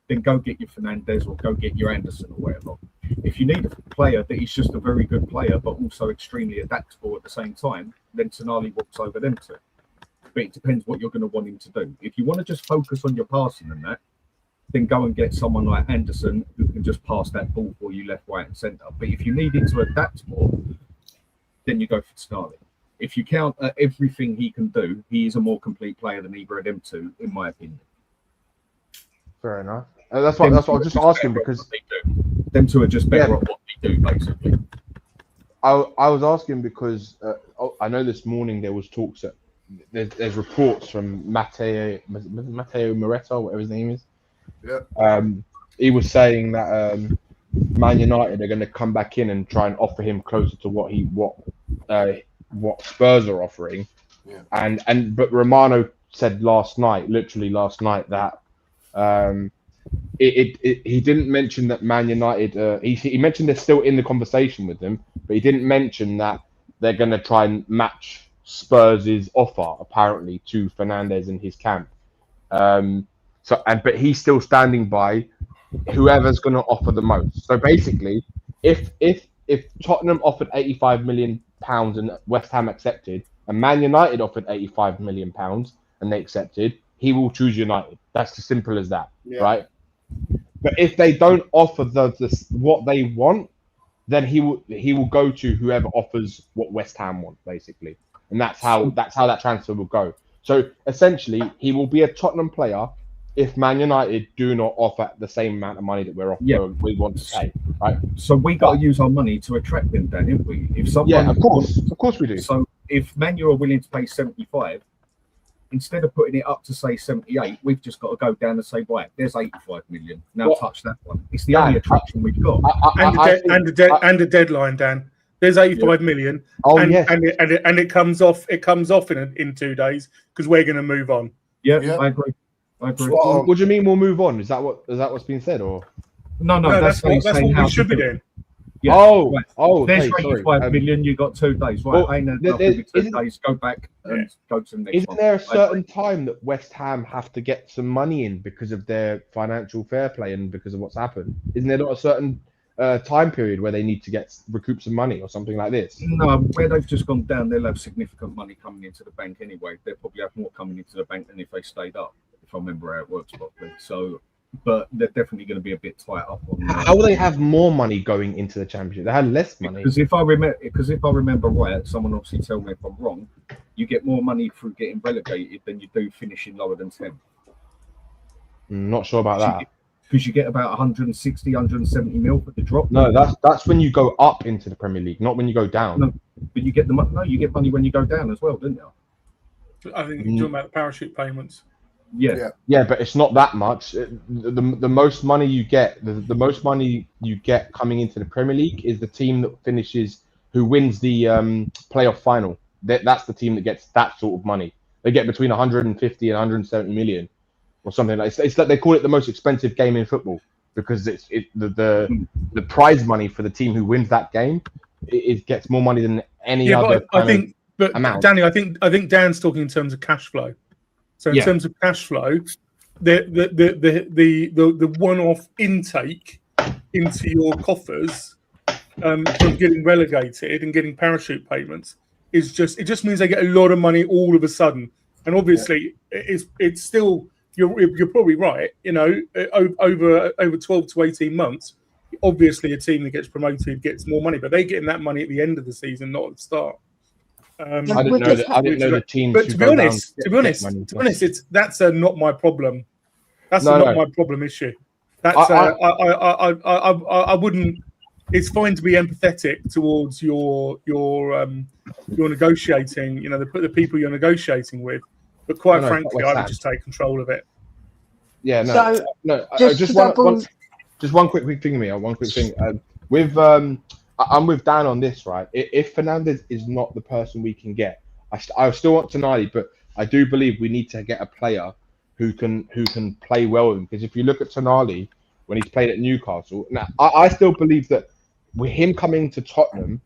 then go get your Fernandez or go get your Anderson or whatever. If you need a player that is just a very good player but also extremely adaptable at the same time, then Tonali walks over them two. But it depends what you're going to want him to do. If you want to just focus on your passing and that, then go and get someone like Anderson who can just pass that ball for you left, right, and centre. But if you need him to adapt more, then you go for Tonali. If you count everything he can do, he is a more complete player than either of them two, in my opinion. Fair enough. That's what I was just asking, because them two are just better at what they do, basically. I was asking because I know this morning there was talks that there's reports from Matteo Moretto, whatever his name is. Yeah. He was saying that Man United are going to come back in and try and offer him closer to what Spurs are offering. Yeah. But Romano said literally last night, that he didn't mention that Man United. He mentioned they're still in the conversation with them, but he didn't mention that they're going to try and match Spurs' offer apparently to Fernandez in his camp. But he's still standing by whoever's going to offer the most. So basically, if Tottenham offered £85 million and West Ham accepted, and Man United offered £85 million and they accepted, he will choose United. That's as simple as that, right? But if they don't offer what they want, then he will go to whoever offers what West Ham want, basically, and that's how that transfer will go. So essentially, he will be a Tottenham player if Man United do not offer the same amount of money that we want to pay, right? So we got to use our money to attract them, then, haven't we? If someone, of course we do. So if Man U are willing to pay 75, instead of putting it up to say 78, we've just got to go down and say, right, there's 85 million. Now touch that one. It's the only attraction we've got. And the deadline, Dan. There's 85 million. Oh, and, yes. and it comes off. It comes off in 2 days because we're going to move on. Yeah, I agree. What do you mean we'll move on? Is that what's been said, or no? That's what we should be doing. Yeah. There's okay, 85 million. You got 2 days, right? I know nothing with 2 days. Go back and go to the next one. Isn't there a certain time that West Ham have to get some money in because of their financial fair play and because of what's happened? Isn't there not a certain time period where they need to recoup some money or something like this? No, where they've just gone down, they'll have significant money coming into the bank anyway. They'll probably have more coming into the bank than if they stayed up, if I remember how it works properly. So, but they're definitely going to be a bit tight up on. How will they have more money going into the Championship? They had less money. Because if I remember right, someone obviously tell me if I'm wrong. You get more money through getting relegated than you do finishing lower than 10. Not sure about that. Because you get about 160, 170 mil for the drop. No, that's when you go up into the Premier League, not when you go down. No, but you get you get money when you go down as well, don't you? I think you're talking about the parachute payments. Yeah, but it's not that much. The most money you get, the most money you get coming into the Premier League is the team that who wins the playoff final. That's the team that gets that sort of money. They get between 150 and 170 million, or something like. It's like they call it the most expensive game in football because the prize money for the team who wins that game, it gets more money than any other. But Danny, I think Dan's talking in terms of cash flow. So in terms of cash flow, the one-off intake into your coffers from getting relegated and getting parachute payments it just means they get a lot of money all of a sudden. And obviously, it's still you're probably right. You know, over 12 to 18 months, obviously a team that gets promoted gets more money, but they're getting that money at the end of the season, not at the start. I didn't know the teams. But to be honest, that's not my problem. That's not my problem issue. That's I wouldn't. It's fine to be empathetic towards your negotiating. You know, the people you're negotiating with. But quite frankly, I would just take control of it. Yeah, So, just one quick thing, Mia. One quick thing. I'm with Dan on this, right? If Fernandez is not the person we can get, I still want Tonali, but I do believe we need to get a player who can play well with him. Because if you look at Tonali when he's played at Newcastle, now I still believe that with him coming to Tottenham,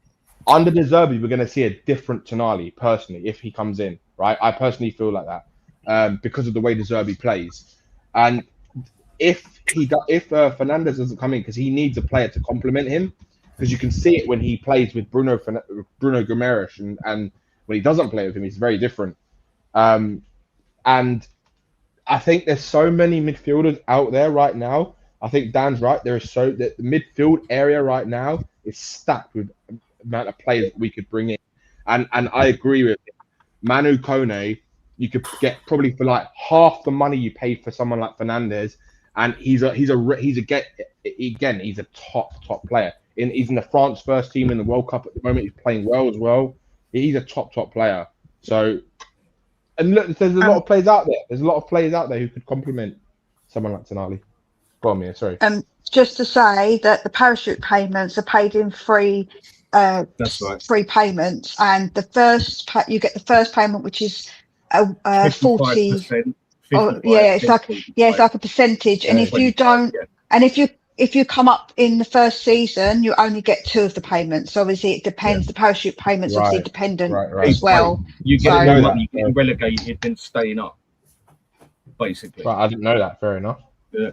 under De Zerbi, we're going to see a different Tonali, personally, if he comes in, right? I personally feel like that because of the way De Zerbi plays. And if Fernandes doesn't come in, because he needs a player to complement him, because you can see it when he plays with Bruno Guimaraes, and when he doesn't play with him, he's very different. And I think there's so many midfielders out there right now. I think Dan's right. The midfield area right now is stacked with the amount of players that we could bring in. And I agree with it. Manu Kone, you could get probably for like half the money you pay for someone like Fernandes, and he's a top player. He's in the France first team in the World Cup at the moment. He's playing well as well. He's a top player. So, and look, there's a lot of players out there. There's a lot of players out there who could complement someone like Tonali. Go on, Mia. Sorry. Just to say that the parachute payments are paid in three payments, and the first you get the first payment, which is 40. It's like a percentage, and if you don't, and if you come up in the first season, you only get 2 of the payments. So obviously, it depends. The parachute payments obviously dependent as well. You get more money, getting relegated than staying up, basically. Right, I didn't know that. Fair enough. Yeah.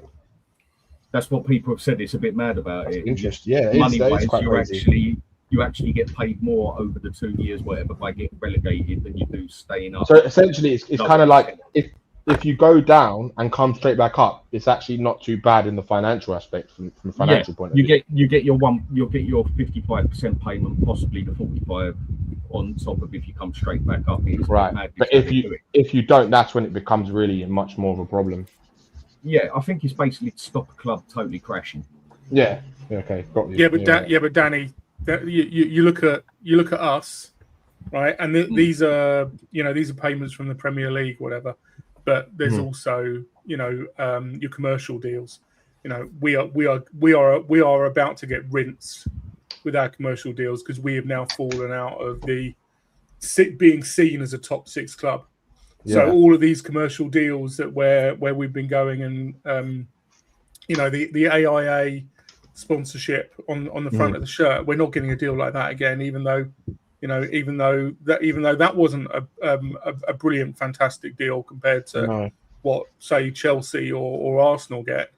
That's what people have said. It's a bit mad about it. Interesting. Yeah, money-wise, you actually get paid more over the 2 years, whatever, by getting relegated than you do staying up. So essentially, it's kind of like if you go down and come straight back up, it's actually not too bad in the financial aspect from a financial point of view. You'll get your 55% payment, possibly the 45 on top of if you come straight back up. Right, but if you don't, that's when it becomes really much more of a problem. Yeah, I think it's basically to stop a club totally crashing. Yeah. Okay. Got you. Yeah, but Danny, you look at us, right? And these are payments from the Premier League, whatever. But there's also your commercial deals. We are about to get rinsed with our commercial deals because we have now fallen out of the being seen as a top 6 club. Yeah. So all of these commercial deals that where we've been going, and the AIA sponsorship on the front of the shirt, we're not getting a deal like that again. Even though that wasn't a brilliant, fantastic deal compared to what say Chelsea or Arsenal get,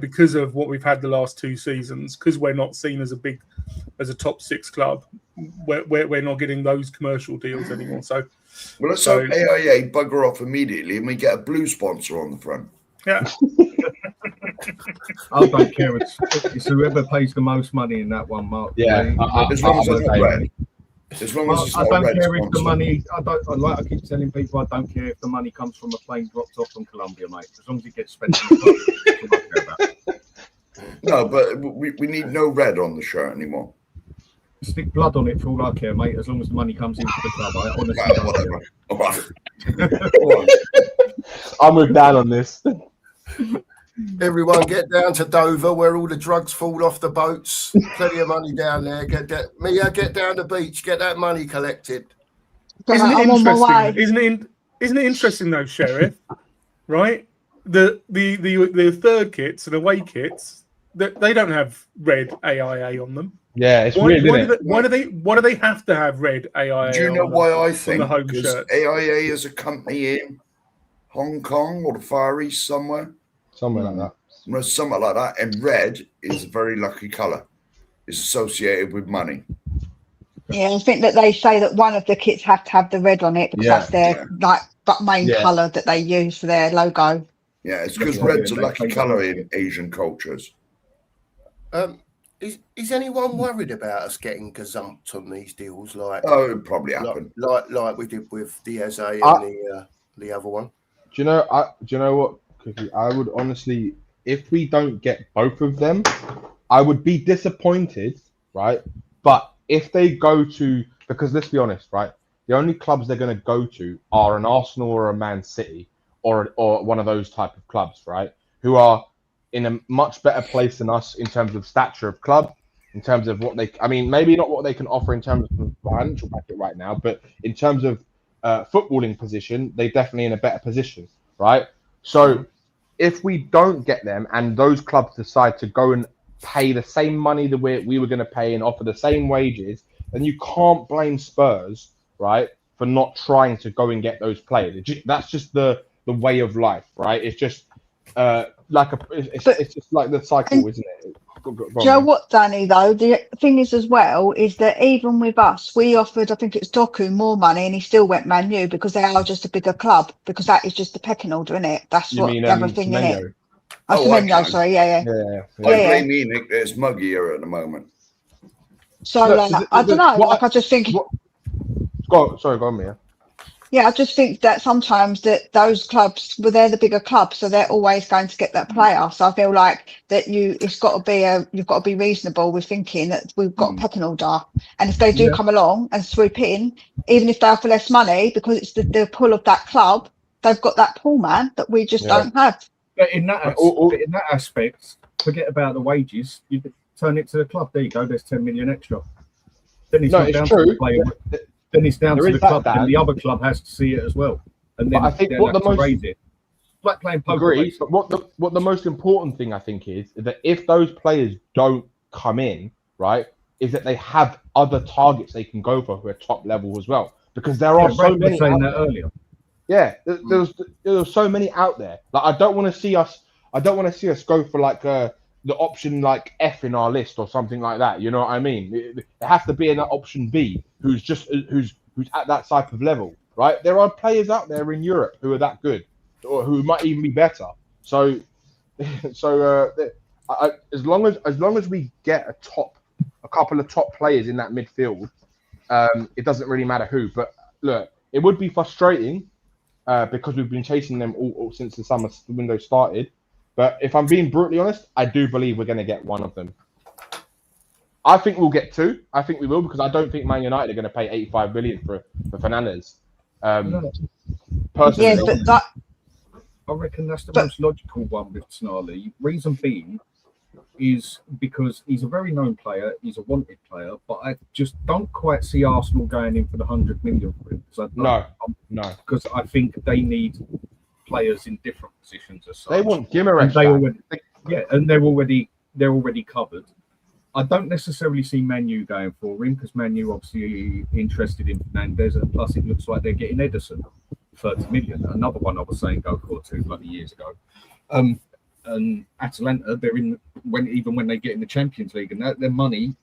because of what we've had the last 2 seasons. Because we're not seen as a top 6 club, we're not getting those commercial deals anymore. So. Well, let's hope AIA bugger off immediately and we get a blue sponsor on the front. Yeah. I don't care. It's whoever pays the most money in that one, Mark. Yeah. As long as it's not red. As long as it's not I don't red care if sponsor. the money. I keep telling people, I don't care if the money comes from a plane dropped off from Colombia, mate. As long as it gets spent. No, but we need no red on the shirt anymore. Stick blood on it for all I care, mate. As long as the money comes into the club, I honestly don't care. All right. I'm with Dan on this. Everyone get down to Dover where all the drugs fall off the boats. Plenty of money down there. Get down the beach. Get that money collected. Isn't it interesting? Isn't it interesting though, Sheriff? Right? The third kits and away kits, they don't have red AIA on them. Yeah, it's weird, isn't it? Why do they have to have red AIA? Do you know why I think? Because AIA is a company in Hong Kong or the Far East somewhere. Somewhere like that. No, something like that. And red is a very lucky colour. It's associated with money. Yeah, I think that they say that one of the kits have to have the red on it because that's their main colour that they use for their logo. Yeah, it's because red's a lucky colour in Asian cultures. Is anyone worried about us getting gazumped on these deals? Like, it probably happened. Like we did with Diaz and the other one. Do you know what, Cookie? I would honestly, if we don't get both of them, I would be disappointed, right? But if they go to, because let's be honest, right? The only clubs they're going to go to are an Arsenal or a Man City or one of those type of clubs, right? Who are in a much better place than us in terms of stature of club, in terms of maybe not what they can offer in terms of financial packet right now, but in terms of footballing position, they're definitely in a better position, right? So if we don't get them and those clubs decide to go and pay the same money that we were going to pay and offer the same wages then you can't blame Spurs, right, for not trying to go and get those players. That's just the way of life, right? It's just it's just like the cycle, isn't it? Do you know what, Danny, though? The thing is as well is that even with us, we offered, I think it's Doku, more money, and he still went Man U because they are just a bigger club, because that is just the pecking order, isn't it? That's You what mean, the other thing in it. Semenyo? Semenyo, sorry, yeah. I blame Enoch that it's muggier at the moment. So, I don't know, I just think... Go on, Mia. Yeah, I just think that sometimes that those clubs, well, they're the bigger clubs, so they're always going to get that player. So I feel like that you've got to be reasonable with thinking that we've got a pecking order, and if they do come along and swoop in, even if they offer less money, because it's the pull of that club, they've got that pull, man, that we just don't have. But in that aspect, forget about the wages. You turn it to the club. There you go. There's 10 million extra. Then it's not down to the player. Then it's down to the club, and the other club has to see it as well. And then I think what the most raise it. Like playing poker. Agree, but what the most important thing I think is that if those players don't come in, right, is that they have other targets they can go for who are top level as well. Because there are so many. Saying that earlier. Yeah, there's so many out there. Like I don't want to see us go for like the option like F in our list or something like that. You know what I mean? It has to be in that option B who's at that type of level, right? There are players out there in Europe who are that good or who might even be better. So as long as we get a couple of top players in that midfield, it doesn't really matter who. But look, it would be frustrating because we've been chasing them all since the summer window started. But if I'm being brutally honest, I do believe we're going to get one of them. I think we'll get two. I think we will, because I don't think Man United are going to pay 85 million for Fernandes. Personally, Yeah, but I reckon that's the most logical one with Snarly. Reason being is because he's a very known player, he's a wanted player, but I just don't quite see Arsenal going in for the 100 million for him. No. Because I think they need players in different positions as such. They want Guimaraes. And they're already covered. I don't necessarily see Man U going for him, because Man U obviously interested in Fernandes, and plus it looks like they're getting Ederson, 30 million. Another one I was saying go for 2 bloody years ago. And Atalanta, they're even when they get in the Champions League and their money,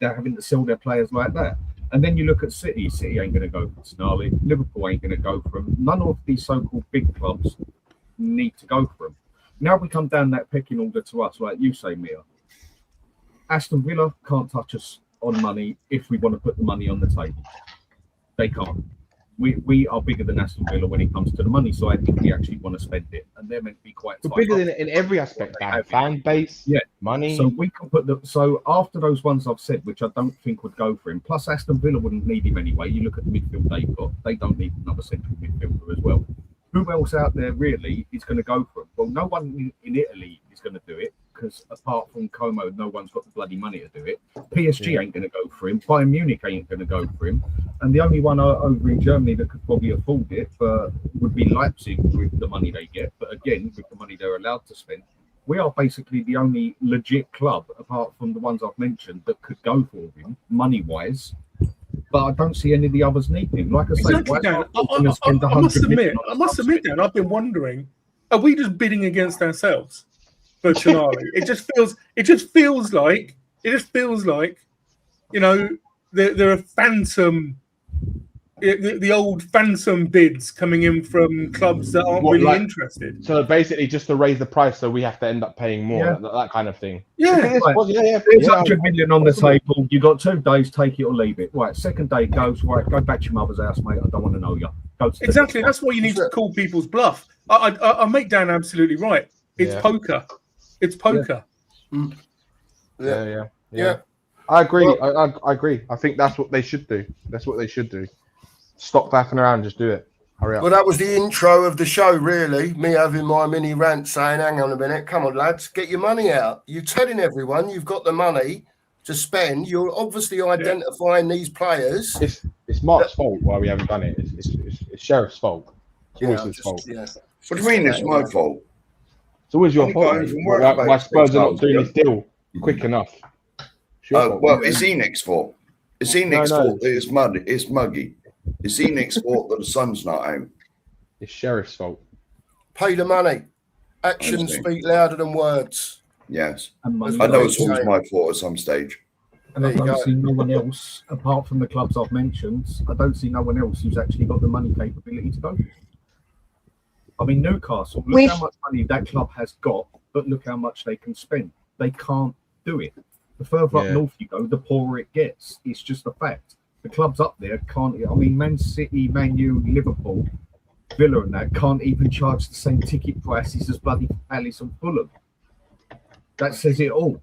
they're having to sell their players like that. And then you look at City. City ain't going to go for Snarly. Liverpool ain't going to go for him. None of these so-called big clubs need to go for him. Now we come down that pecking order to us, like you say, Mia. Aston Villa can't touch us on money if we want to put the money on the table. They can't. We are bigger than Aston Villa when it comes to the money side if we actually want to spend it. And they're meant to be quite tight. Bigger than in every aspect, fan base, money. So we can put so after those ones I've said, which I don't think would go for him, plus Aston Villa wouldn't need him anyway. You look at the midfield they've got, they don't need another central midfielder as well. Who else out there really is going to go for him? Well, no one in Italy is going to do it, because apart from Como, no one's got the bloody money to do it. PSG ain't going to go for him. Bayern Munich ain't going to go for him. And the only one over in Germany that could probably afford it would be Leipzig with the money they get. But again, with the money they're allowed to spend, we are basically the only legit club, apart from the ones I've mentioned, that could go for him money-wise. But I don't see any of the others need him. Like I say, exactly, Dan. I must admit, Dan, I've been wondering, are we just bidding against ourselves for Tonali? it just feels like, you know, there are phantom, the old phantom bids coming in from clubs that aren't really interested. So basically, just to raise the price, so we have to end up paying more, that kind of thing. There's 100 million on the table. You got 2 days, take it or leave it. Right, second day goes, right, go back to your mother's house, mate. I don't want to know you. Exactly, that's why you need to call people's bluff. I make Dan absolutely right. It's poker. It's poker. Yeah. I agree. Well, I agree. I think that's what they should do. Stop faffing around, just do it. Hurry up. Well, that was the intro of the show, really. Me having my mini rant saying, hang on a minute, come on, lads, get your money out. You're telling everyone you've got the money to spend. You're obviously identifying these players. It's Mark's fault why we haven't done it. It's Sheriff's fault. It's always his fault. Yeah. What do you mean it's my fault? It's always your fault. Why Spurs are not doing this deal quick enough. Well, it's Enoch's fault. It's Enix's No, no. fault that it's muddy. It's muggy. It's Enix's fault that the sun's not out. It's Sheriff's fault. Pay the money. Actions Honestly. speak louder than words. Yes. And money. I know Right. it's always my fault at some stage. And I There you don't go. see no one else, apart from the clubs I've mentioned, I don't see no one else who's actually got the money capability to go. I mean, Newcastle, look how much money that club has got, but look how much they can spend. They can't do it. The further up north you go, the poorer it gets. It's just a fact. The clubs up there can't. I mean, Man City, Man U, Liverpool, Villa, and that can't even charge the same ticket prices as bloody Palace and Fulham. That says it all.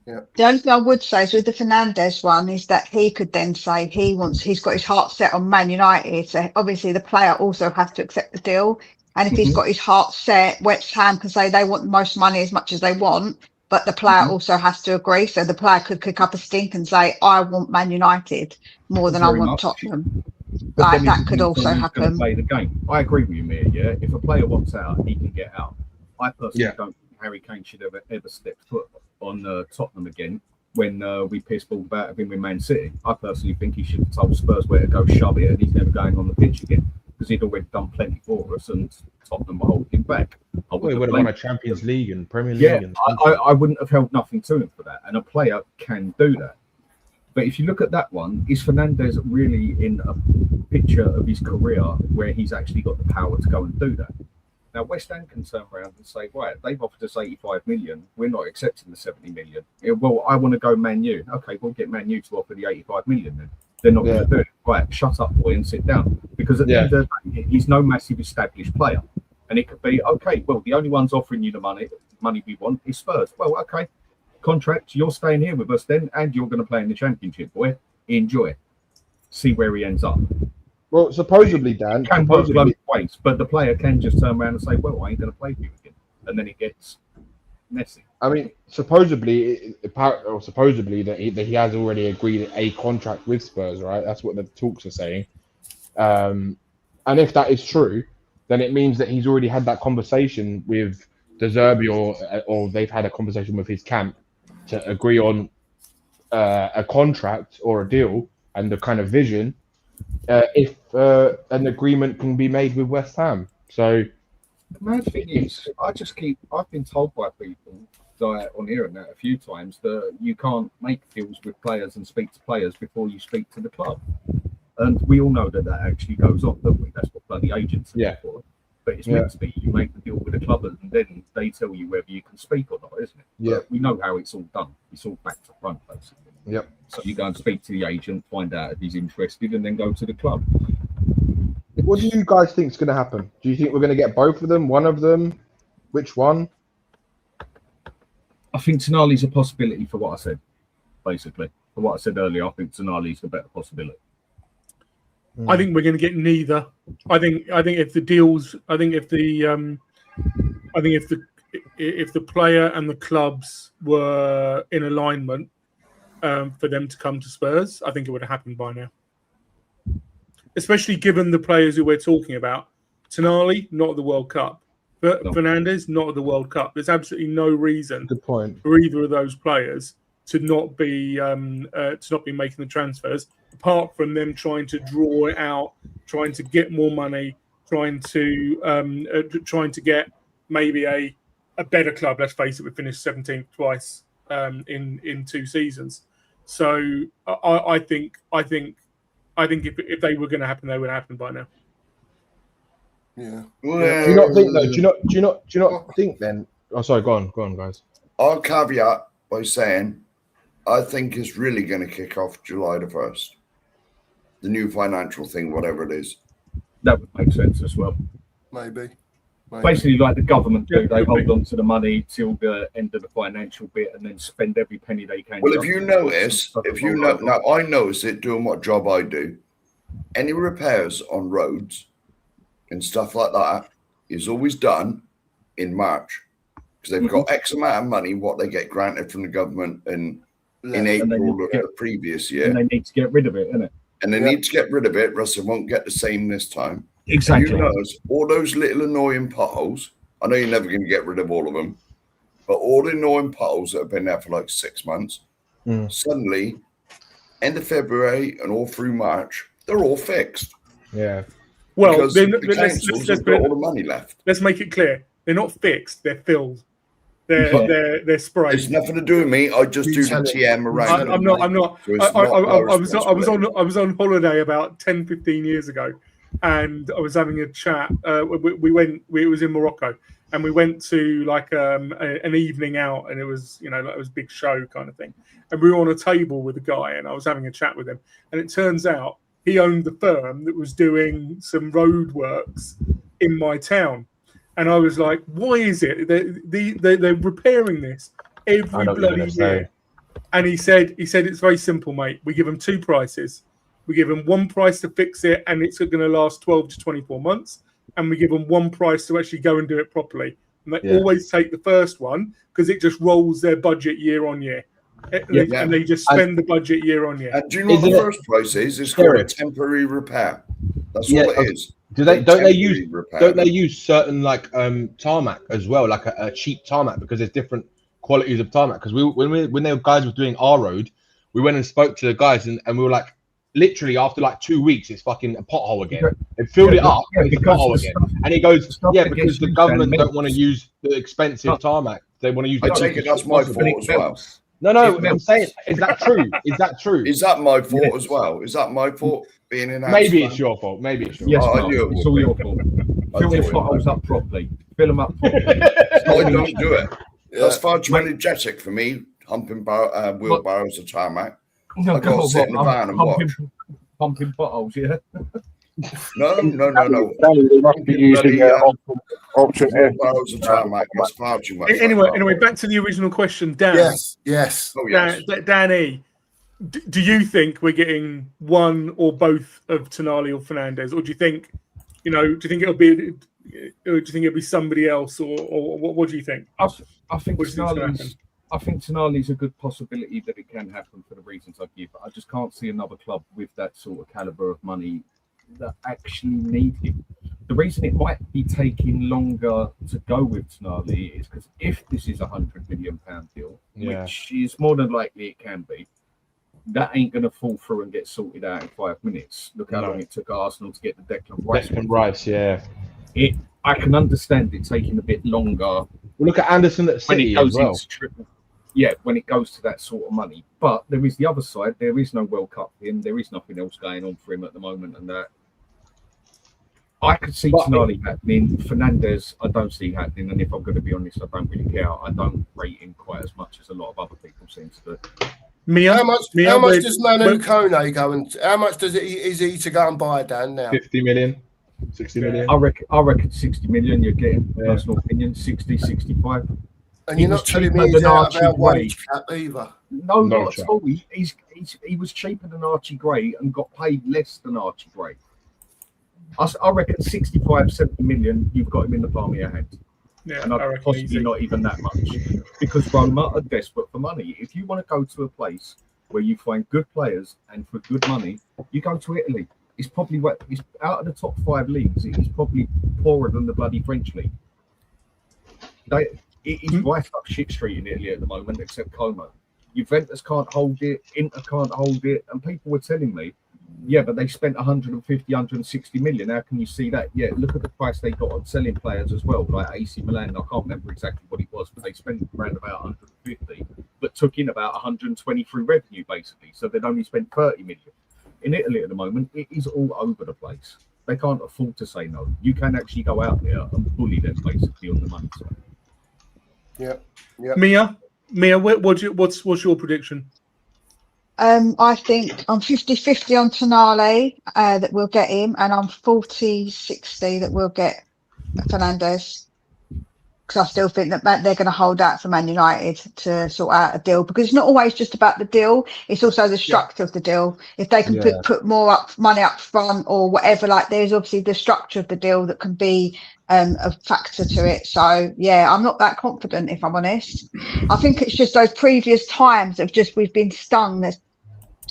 The only thing I would say is with the Fernandes one is that he could then say he's got his heart set on Man United. So obviously the player also has to accept the deal. And if he's got his heart set, West Ham can say they want the most money as much as they want, but the player also has to agree. So the player could kick up a stink and say, I want Man United more than I Very want much. Tottenham. But Like, then that it could depends on also who's gonna happen. Play the game. I agree with you, Mia. Yeah, if a player wants out, he can get out. I personally don't think Harry Kane should ever step foot on Tottenham again when we pissed ball about him with Man City. I personally think he should have told Spurs where to go shove it, and he's never going on the pitch again because he'd already done plenty for us, and Tottenham were holding him back. Well, he would have won a Champions League and Premier League. Yeah, and I wouldn't have held nothing to him for that, and a player can do that. But if you look at that one, is Fernandes really in a picture of his career where he's actually got the power to go and do that? Now, West Ham can turn around and say, right, they've offered us 85 million. We're not accepting the 70 million. Yeah, well, I want to go Man U. Okay, we'll get Man U to offer the 85 million then. They're not going to do it. Right, shut up, boy, and sit down. Because at the end of the day, he's no massive established player. And it could be, okay, well, the only ones offering you the money we want is Spurs. Well, okay, contract, you're staying here with us then, and you're going to play in the Championship, boy. Enjoy. See where he ends up. Well, supposedly, Dan, It can work both ways, but the player can just turn around and say, well, I ain't going to play for you again. And then it gets messy. I mean, supposedly that he has already agreed a contract with Spurs, right? That's what the talks are saying. And if that is true, then it means that he's already had that conversation with De Zerbi, or they've had a conversation with his camp to agree on a contract or a deal and the kind of vision. If an agreement can be made with West Ham. So the mad thing is, I've been told by people on here and that a few times that you can't make deals with players and speak to players before you speak to the club. And we all know that actually goes on, don't we? That's what bloody agents are for. But it's meant to be you make the deal with the club and then they tell you whether you can speak or not, isn't it? Yeah. But we know how it's all done. It's all back to front, basically. Yep. So you go and speak to the agent, find out if he's interested, and then go to the club. What do you guys think is going to happen? Do you think we're going to get both of them? One of them? Which one? I think Tonali's a possibility for what I said, basically. For what I said earlier, I think Tonali's the better possibility. I think we're going to get neither. I think if the deals, if the player and the clubs were in alignment for them to come to Spurs, I think it would have happened by now. Especially given the players who we're talking about. Tonali, not at the World Cup. But Fernandes, not at the World Cup. There's absolutely no reason Good point. for either of those players to not be making the transfers, apart from them trying to draw it out, trying to get more money, trying to get maybe a better club. Let's face it, we finished 17th twice in 2 seasons. So I think if they were going to happen, they would happen by now. Yeah. Well, Do you not think though? Do you not think then? Oh, sorry. Go on, guys. I'll caveat by saying I think it's really going to kick off July the 1st. The new financial thing, whatever it is. That would make sense as well. Maybe. Basically, like the government do, they hold on to the money till the end of the financial bit and then spend every penny they can. Well, if you notice, now I notice it doing what job I do. Any repairs on roads and stuff like that is always done in March because they've got X amount of money, what they get granted from the government in April of the previous year. And they need to get rid of it, innit? And they need to get rid of it, or else they won't get the same this time. Exactly. And you notice all those little annoying potholes. I know you're never going to get rid of all of them, but all the annoying potholes that have been there for like 6 months, suddenly end of February and all through March, they're all fixed. Yeah. Well, Because then the councils have got all the money left. let's make it clear. They're not fixed. They're filled. They're sprayed. It's nothing to do with me. I just do the TM around. I'm not. So it's not I was on holiday about 10, 15 years ago, and I was having a chat. We was in Morocco, and we went to like an evening out, and it was like it was a big show kind of thing. And we were on a table with a guy, and I was having a chat with him, and it turns out he owned the firm that was doing some road works in my town. And I was like, why is it they're repairing this every bloody year? And he said it's very simple, mate. We give them two prices. We give them one price to fix it, and it's going to last 12 to 24 months. And we give them one price to actually go and do it properly. And they always take the first one because it just rolls their budget year on year. And they just spend the budget year on year. And do you know what the first price is? It's called a temporary repair. That's all it is. Don't they use certain like tarmac as well, like a cheap tarmac, because there's different qualities of tarmac? Because when the guys were doing our road, we went and spoke to the guys and we were like, literally after like 2 weeks, it's fucking a pothole again. They filled it up, and it's a pothole again. And he goes, because the government don't want to use the expensive tarmac. They want to use. I take it that's my fault as well. No, I'm saying, is that true? Is that true? Is that my fault as well? Is that my fault being in? Maybe it's your fault. Maybe it's your fault. Yes, I knew it's all your fault. Fill the potholes up properly. Fill them up properly. I don't do it. That's far too energetic for me. Humping wheelbarrows of tarmac. I got to sit in the van and watch. Pumping potholes, yeah. No. They must be using option wheelbarrows of tarmac. That's far too much. Anyway, back to the original question, Dan. Yes. Oh, yes. Danny, do you think we're getting one or both of Tonali or Fernandez, or do you think, it'll be somebody else, or what do you think? I think Tonali's a good possibility that it can happen for the reasons I give. I just can't see another club with that sort of caliber of money that actually need him. The reason it might be taking longer to go with Tonali is because if this is £100 million deal, which is more than likely it can be, that ain't going to fall through and get sorted out in 5 minutes. Look how long it took Arsenal to get the Declan Rice. I can understand it taking a bit longer. Well, look at Anderson at City as well. When it goes to that sort of money. But there is the other side. There is no World Cup for him. There is nothing else going on for him at the moment. And that I could see Tonali happening. Fernandez, I don't see happening. And if I'm going to be honest, I don't really care. I don't rate him quite as much as a lot of other people seem to do. How much does Manu Kone go and how much is he to go and buy, Dan, now? 50 million, 60 million. I reckon 60 million you're getting, personal opinion, 60, 65. And you're not telling me he's out of our wage cap either. No, not at all. He was cheaper than Archie Gray and got paid less than Archie Gray. I reckon 65, 70 million, you've got him in the palm of your hand. Yeah, and possibly not even that much. Because Roma are desperate for money. If you want to go to a place where you find good players and for good money, you go to Italy. It's probably it's out of the top 5 leagues. It's probably poorer than the bloody French league. It's right up shit street in Italy at the moment, except Como. Juventus can't hold it, Inter can't hold it, and people were telling me, but they spent 150, 160 million. How can you see that? Yeah, look at the price they got on selling players as well, like AC Milan. I can't remember exactly what it was, but they spent around about 150, but took in about 120 through revenue, basically. So they'd only spent 30 million. In Italy at the moment, it is all over the place. They can't afford to say no. You can actually go out there and bully them, basically, on the money side. Yeah. Mia, what's your prediction? I think I'm 50-50 on Tonali that we'll get him, and I'm 40-60 that we'll get Fernandez. Because I still think that they're going to hold out for Man United to sort out a deal, because it's not always just about the deal, it's also the structure of the deal. If they can put more money up front or whatever, like there's obviously the structure of the deal that can be a factor to it. So I'm not that confident, if I'm honest. I think it's just those previous times of just we've been stung.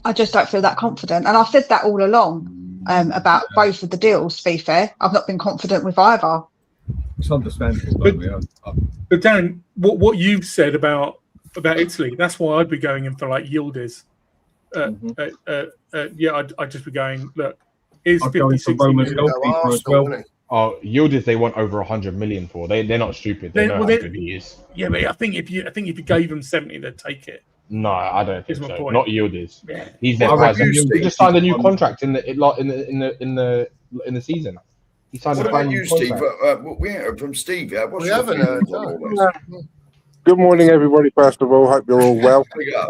I just don't feel that confident, and I've said that all along about both of the deals. To be fair, I've not been confident with either. It's understandable, but Dan, what you've said about Italy, that's why I'd be going in for like Yildiz I'd just be going, look, here's I'd go 50, into 60 Roma's million. goalkeeper as Arsenal, well. wouldn't Oh, Yildiz, they want over 100 million for. They're not stupid. They know how good he is. Yeah, but I think if you gave them 70, they'd take it. No, I don't think Is my so. point. Not Yildiz. Yeah. He's their Well, prize. have you He seen- just signed a new contract in the season. He signed What a brand about new you, Steve? contract. We heard from Steve. Yeah, what's We your haven't feelings heard, on no. all this? Good morning, everybody. First of all, hope you're all well. Big up.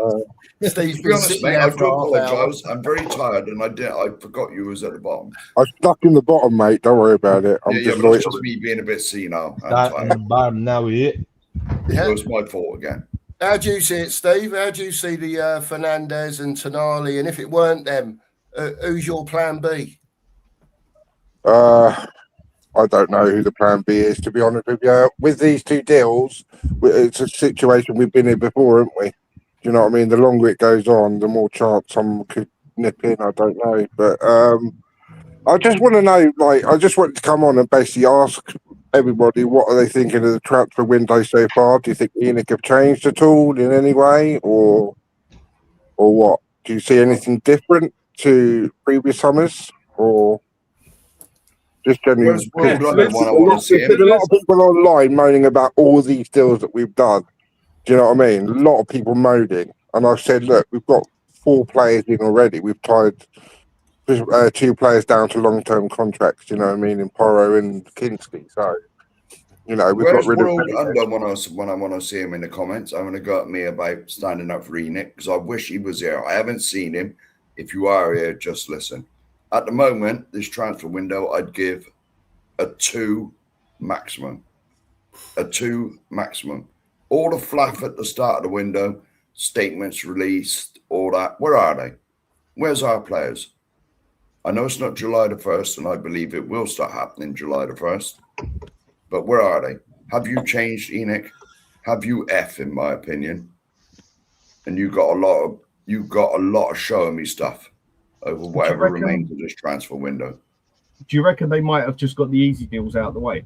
Steve's To be been honest, sitting mate, there I for do half hour. apologise. I'm very tired, and I forgot you was at the bottom. I stuck in the bottom, mate. Don't worry about it. I'm Yeah, just but it's loyal. just me being a bit senile. I'm That tired. bottom now it. Yeah. So it's my fault again. How do you see it, Steve? How do you see the Fernandez and Tonali? And if it weren't them, who's your plan B? I don't know who the plan B is, to be honest with you. With these two deals, it's a situation we've been in before, haven't we? Do you know what I mean? The longer it goes on, the more chance someone could nip in. I don't know. But I just want to know, I just wanted to come on and basically ask everybody, what are they thinking of the transfer window so far? Do you think Enoch have changed at all in any way? Or what? Do you see anything different to previous summers? Or just generally? Where's Yeah, London one I want to see There's a lot of people online moaning about all these deals that we've done. Do you know what I mean? A lot of people moaning. And I've said, look, we've got 4 players in already. We've tied 2 players down to long-term contracts, you know what I mean, in Porro and Kinsley. So, we've Where's got rid of World Under when I want to see him in the comments? I'm going to go at me about standing up for Enoch because I wish he was here. I haven't seen him. If you are here, just listen. At the moment, this transfer window, I'd give a 2 maximum. A 2 maximum. All the fluff at the start of the window, statements released, all that. Where are they? Where's our players? I know it's not July the 1st, and I believe it will start happening July the 1st. But where are they? Have you changed, Enoch? Have you in my opinion? And you got a lot of showing me stuff over whatever remains of this transfer window. Do you reckon they might have just got the easy deals out of the way?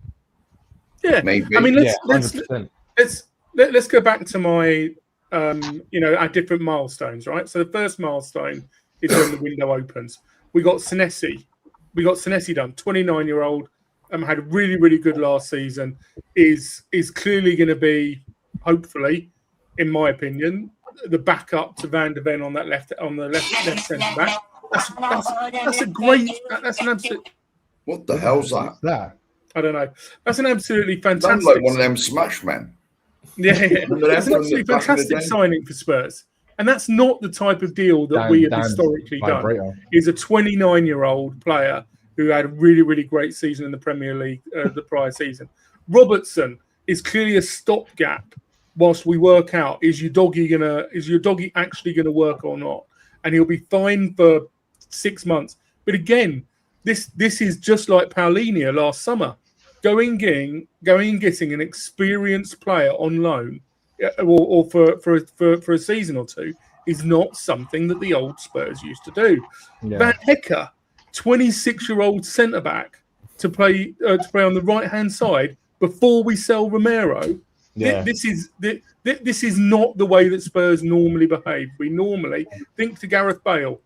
Yeah, Maybe. I mean, let's 100%. go back to my our different milestones, right? So the first milestone is when the window opens. We got Senesi. Done. 29-year-old. Had a really, really good last season. Is clearly going to be, hopefully, in my opinion, the backup to Van de Ven on the left centre back. That's a great. That's an absolute. What the hell's that? That? I don't know. That's an absolutely Sounds fantastic. like one of them smash men. Yeah. Remember them That's an from absolutely the back in the fantastic day? signing for Spurs. And that's not the type of deal that we have Dan's historically done. vibrator. Is a 29-year-old player who had a really, really great season in the Premier League the prior season. Robertson is clearly a stopgap whilst we work out, is your doggy actually gonna work or not? And he'll be fine for 6 months. But again, this is just like Paulinho last summer. Going and getting an experienced player on loan or for a season or two is not something that the old Spurs used to do. Yeah. Van Hecker, 26-year-old centre back to play on the right hand side before we sell Romero. Yeah. This is not the way that Spurs normally behave. We normally think to Gareth Bale.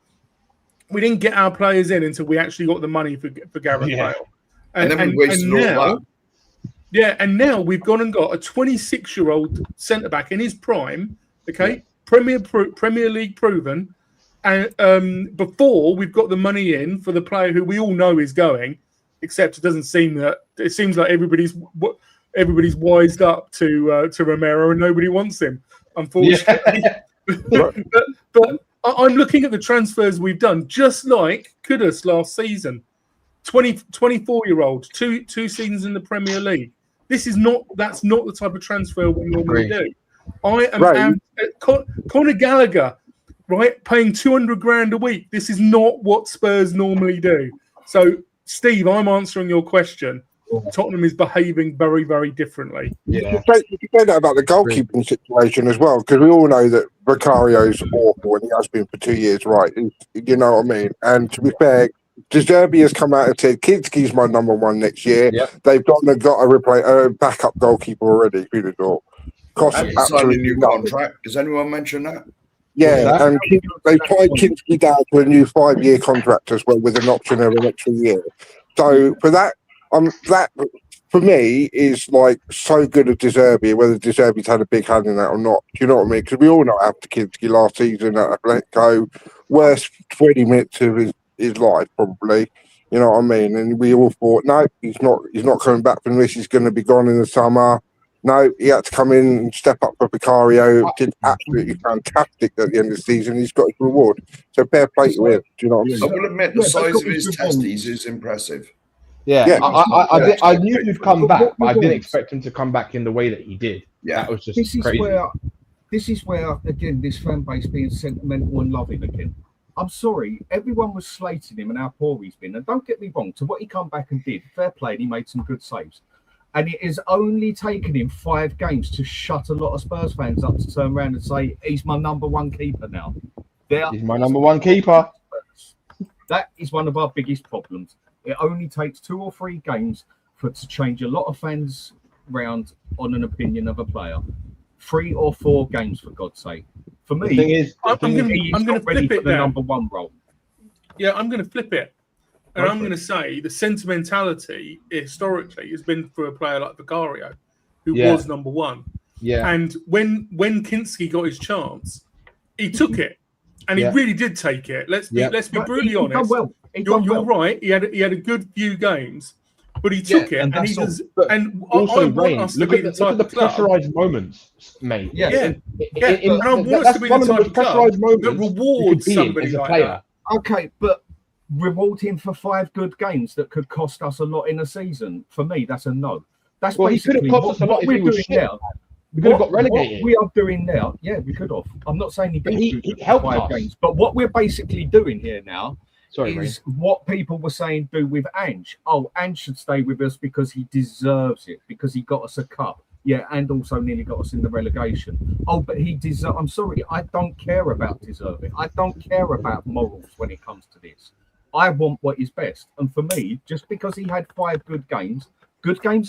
We didn't get our players in until we actually got the money for Gareth Bale. And then we wasted all that. Yeah, and now we've gone and got a 26-year-old centre back in his prime. Okay, Premier League proven, and before we've got the money in for the player who we all know is going. Except it seems like everybody's wised up to Romero and nobody wants him, unfortunately. Yeah. but I'm looking at the transfers we've done, just like Kudus last season. 24-year-old, two seasons in the Premier League. That's not the type of transfer we normally do. I am Conor Gallagher, right? Paying 200 grand a week. This is not what Spurs normally do. So, Steve, I'm answering your question. Tottenham is behaving very, very differently. Yeah. You can say that about the goalkeeping situation as well, because we all know that Vicario's awful and he has been for 2 years, right? You know what I mean? And to be fair, De Zerbi has come out and said Kinski's my number 1 next year. Yep. They've got a backup goalkeeper already through the door. Costs And he signed a absolutely new nothing. contract. Does anyone mention that? Yeah, that? and they tied Kinski down to a new 5-year contract as well, with an option of an extra year. So for that, that for me is like so good of De Zerbi, whether De Zerbi's had a big hand in that or not. Do you know what I mean? Because we all know after Kinski last season at Atletico, worst 20 minutes of his life probably. You know what I mean? And we all thought, no, he's not coming back from this. He's going to be gone in the summer. No, he had to come in and step up for Vicario. Did absolutely fantastic at the end of the season. He's got his reward. So fair play to him. Do you know what I mean? I will admit the size of his testes is impressive. Yeah, I knew he'd come back, but I didn't What expect him to come back in the way that he did. Yeah. That was just This is crazy. where again this fan base being sentimental and loving again. I'm sorry, everyone was slating him and how poor he's been. And don't get me wrong, to what he come back and did, fair play, and he made some good saves. And it has only taken him 5 games to shut a lot of Spurs fans up to turn around and say, he's my number one keeper now. He's my number one keeper. That is one of our biggest problems. It only takes 2 or 3 games to change a lot of fans round on an opinion of a player. 3 or 4 games, for God's sake. For me, The thing is, I'm going to ready flip for it the down. number one role. Yeah, I'm going to flip it. And Go I'm for going to say the sentimentality historically has been for a player like Vicario, who Yeah. was number one. yeah, And when Kinski got his chance, he took it. And he Yeah. really did take it. Let's be But brutally he done honest. well. He done You're well. right. He had a good few games, but he took it. and And he that's all. does. But And also, I want Rain, us to look be at the the type of club. pressurized moments, mate. Yeah. Yeah. In- And I want us that's to be one the of the type most of club pressurized moments that you could rewards be in somebody as a like player. that. Okay, but reward him for 5 good games that could cost us a lot in a season. For me, that's a no. That's Well, he could have basically cost what, us a lot what if we're he was doing shit. now. We could have got What relegated. we are doing now, yeah, we could have. I'm not saying he But didn't he do helped 5 us. games, but what we're basically doing here now Sorry, Rain. is what people were saying do with Ange. Oh, Ange should stay with us because he deserves it, because he got us a cup. Yeah, and also nearly got us in the relegation. Oh, but he deserves. I'm sorry, I don't care about deserving. I don't care about morals when it comes to this. I want what is best. And for me, just because he had 5 good games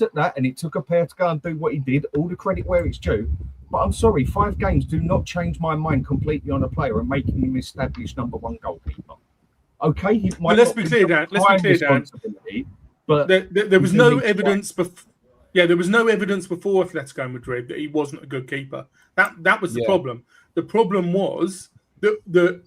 at that, and it took a pair to go and do what he did, all the credit where it's due. But I'm sorry, 5 games do not change my mind completely on a player and making him established number one goalkeeper. Okay, he might let's not be clear, Dan. Let's be prime clear, Dan. responsibility, but There was he no needs to evidence before. Yeah, there was no evidence before Atletico Madrid that he wasn't a good keeper. That was the Yeah. problem. The problem was that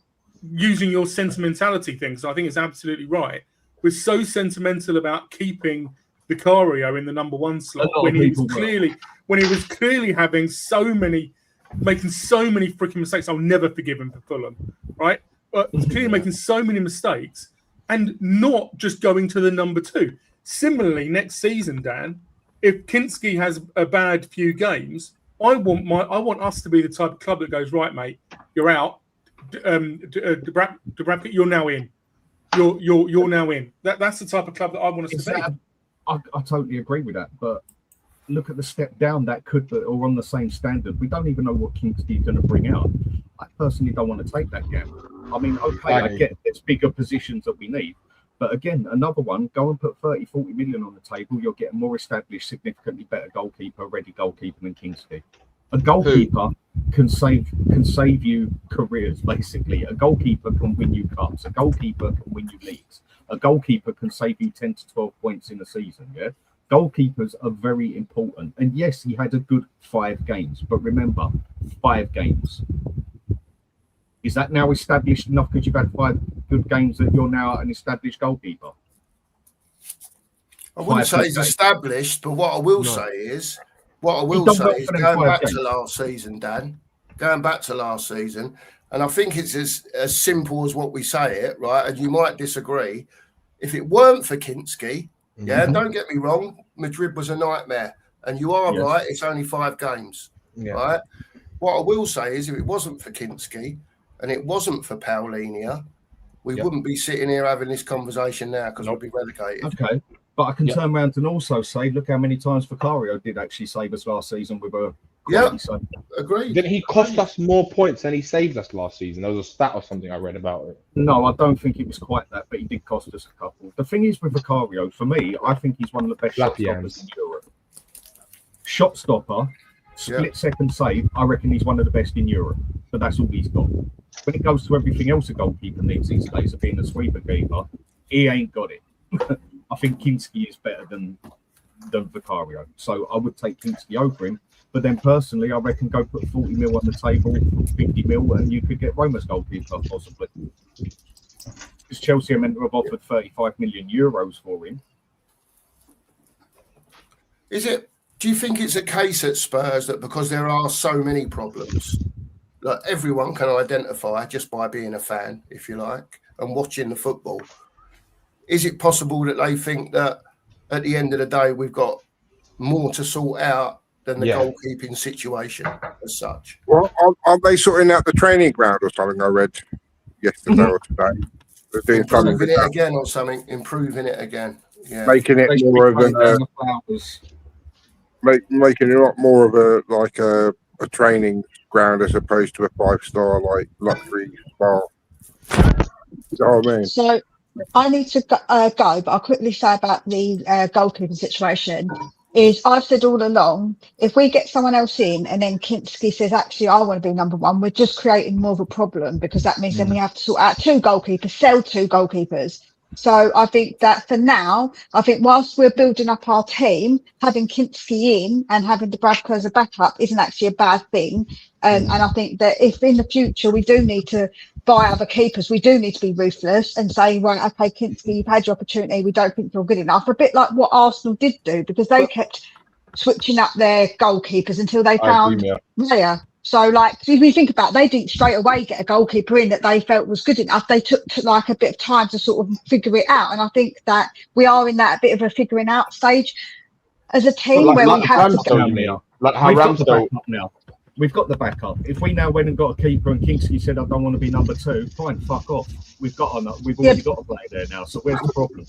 using your sentimentality things. I think it's absolutely right. We're so sentimental about keeping Vicario in the number one slot lot when of he was people clearly having making so many freaking mistakes. I'll never forgive him for Fulham, right? But clearly making so many mistakes and not just going to the number 2. Similarly, next season, Dan, if Kinski has a bad few games, I want us to be the type of club that goes, right, mate, you're out. Dubravka, you're now in. You're now in. That's the type of club that I want us to be. I totally agree with that, but look at the step down that could, or on the same standard. We don't even know what Kingsley is going to bring out. I personally don't want to take that gap. I mean, okay, I get there's bigger positions that we need, but again, another one, go and put 30, 40 million on the table, you'll get a more established, significantly better goalkeeper, ready goalkeeper than Kingsley. A goalkeeper can save you careers, basically. A goalkeeper can win you cups. A goalkeeper can win you leagues. A goalkeeper can save you 10 to 12 points in a season, yeah? Goalkeepers are very important. And yes, he had a good 5 games, but remember, 5 games. Is that now established enough because you've had 5 good games that you're now an established goalkeeper? I wouldn't say he's established, but what I will say is going back to last season, Dan, and I think it's as simple as what we say it, right? And you might disagree. If it weren't for Kinski, don't get me wrong, Madrid was a nightmare. And you are right, it's only 5 games, right? What I will say is if it wasn't for Kinski and it wasn't for Paulinho, we wouldn't be sitting here having this conversation now because we'd be relegated. Okay. But I can turn around and also say, look how many times Vicario did actually save us last season with a save. Agreed. Did he cost us more points than he saved us last season? There was a stat or something I read about it. No, I don't think it was quite that, but he did cost us a couple. The thing is with Vicario, for me, I think he's one of the best shot stoppers in Europe. Shot stopper, split-second save, I reckon he's one of the best in Europe, but that's all he's got. When it goes to everything else a goalkeeper needs these days of being a sweeper keeper, he ain't got it. I think Kinski is better than Vicario, so I would take Kinski over him. But then personally, I reckon go put 40 mil on the table, 50 mil, and you could get Roma's goalkeeper possibly. Because Chelsea are meant to have offered 35 million euros for him. Do you think it's a case at Spurs that because there are so many problems, that everyone can identify just by being a fan, if you like, and watching the football? Is it possible that they think that at the end of the day, we've got more to sort out than the goalkeeping situation as such? Well, aren't they sorting out the training ground or something? I read yesterday or today. They're doing something Improving it again or something. Improving it again. Yeah. Making it more of making it a lot more of a training ground as opposed to a 5-star like luxury spa. You know what I mean? So I need to go, but I'll quickly say about the goalkeeping situation. Is I've said all along, if we get someone else in and then Kinski says, actually, I want to be number one, we're just creating more of a problem, because that means then we have to sort out 2 goalkeepers, sell 2 goalkeepers. So I think that for now, whilst we're building up our team, having Kinski in and having the Bradker as a backup isn't actually a bad thing. And I think that if in the future we do need to buy other keepers, we do need to be ruthless and say, right, okay, Kinski, you've had your opportunity. We don't think you're good enough. A bit like what Arsenal did do, because they kept switching up their goalkeepers until they found Raya. So, like, if you think about it, they didn't straight away get a goalkeeper in that they felt was good enough. They took like a bit of time to sort of figure it out. And I think that we are in that bit of a figuring out stage as a team where we have to go. Like how Ramsdale now. We've got the backup. If we now went and got a keeper and Kinski said, I don't want to be number 2, fine, fuck off. We've already got a player there now. So where's the problem?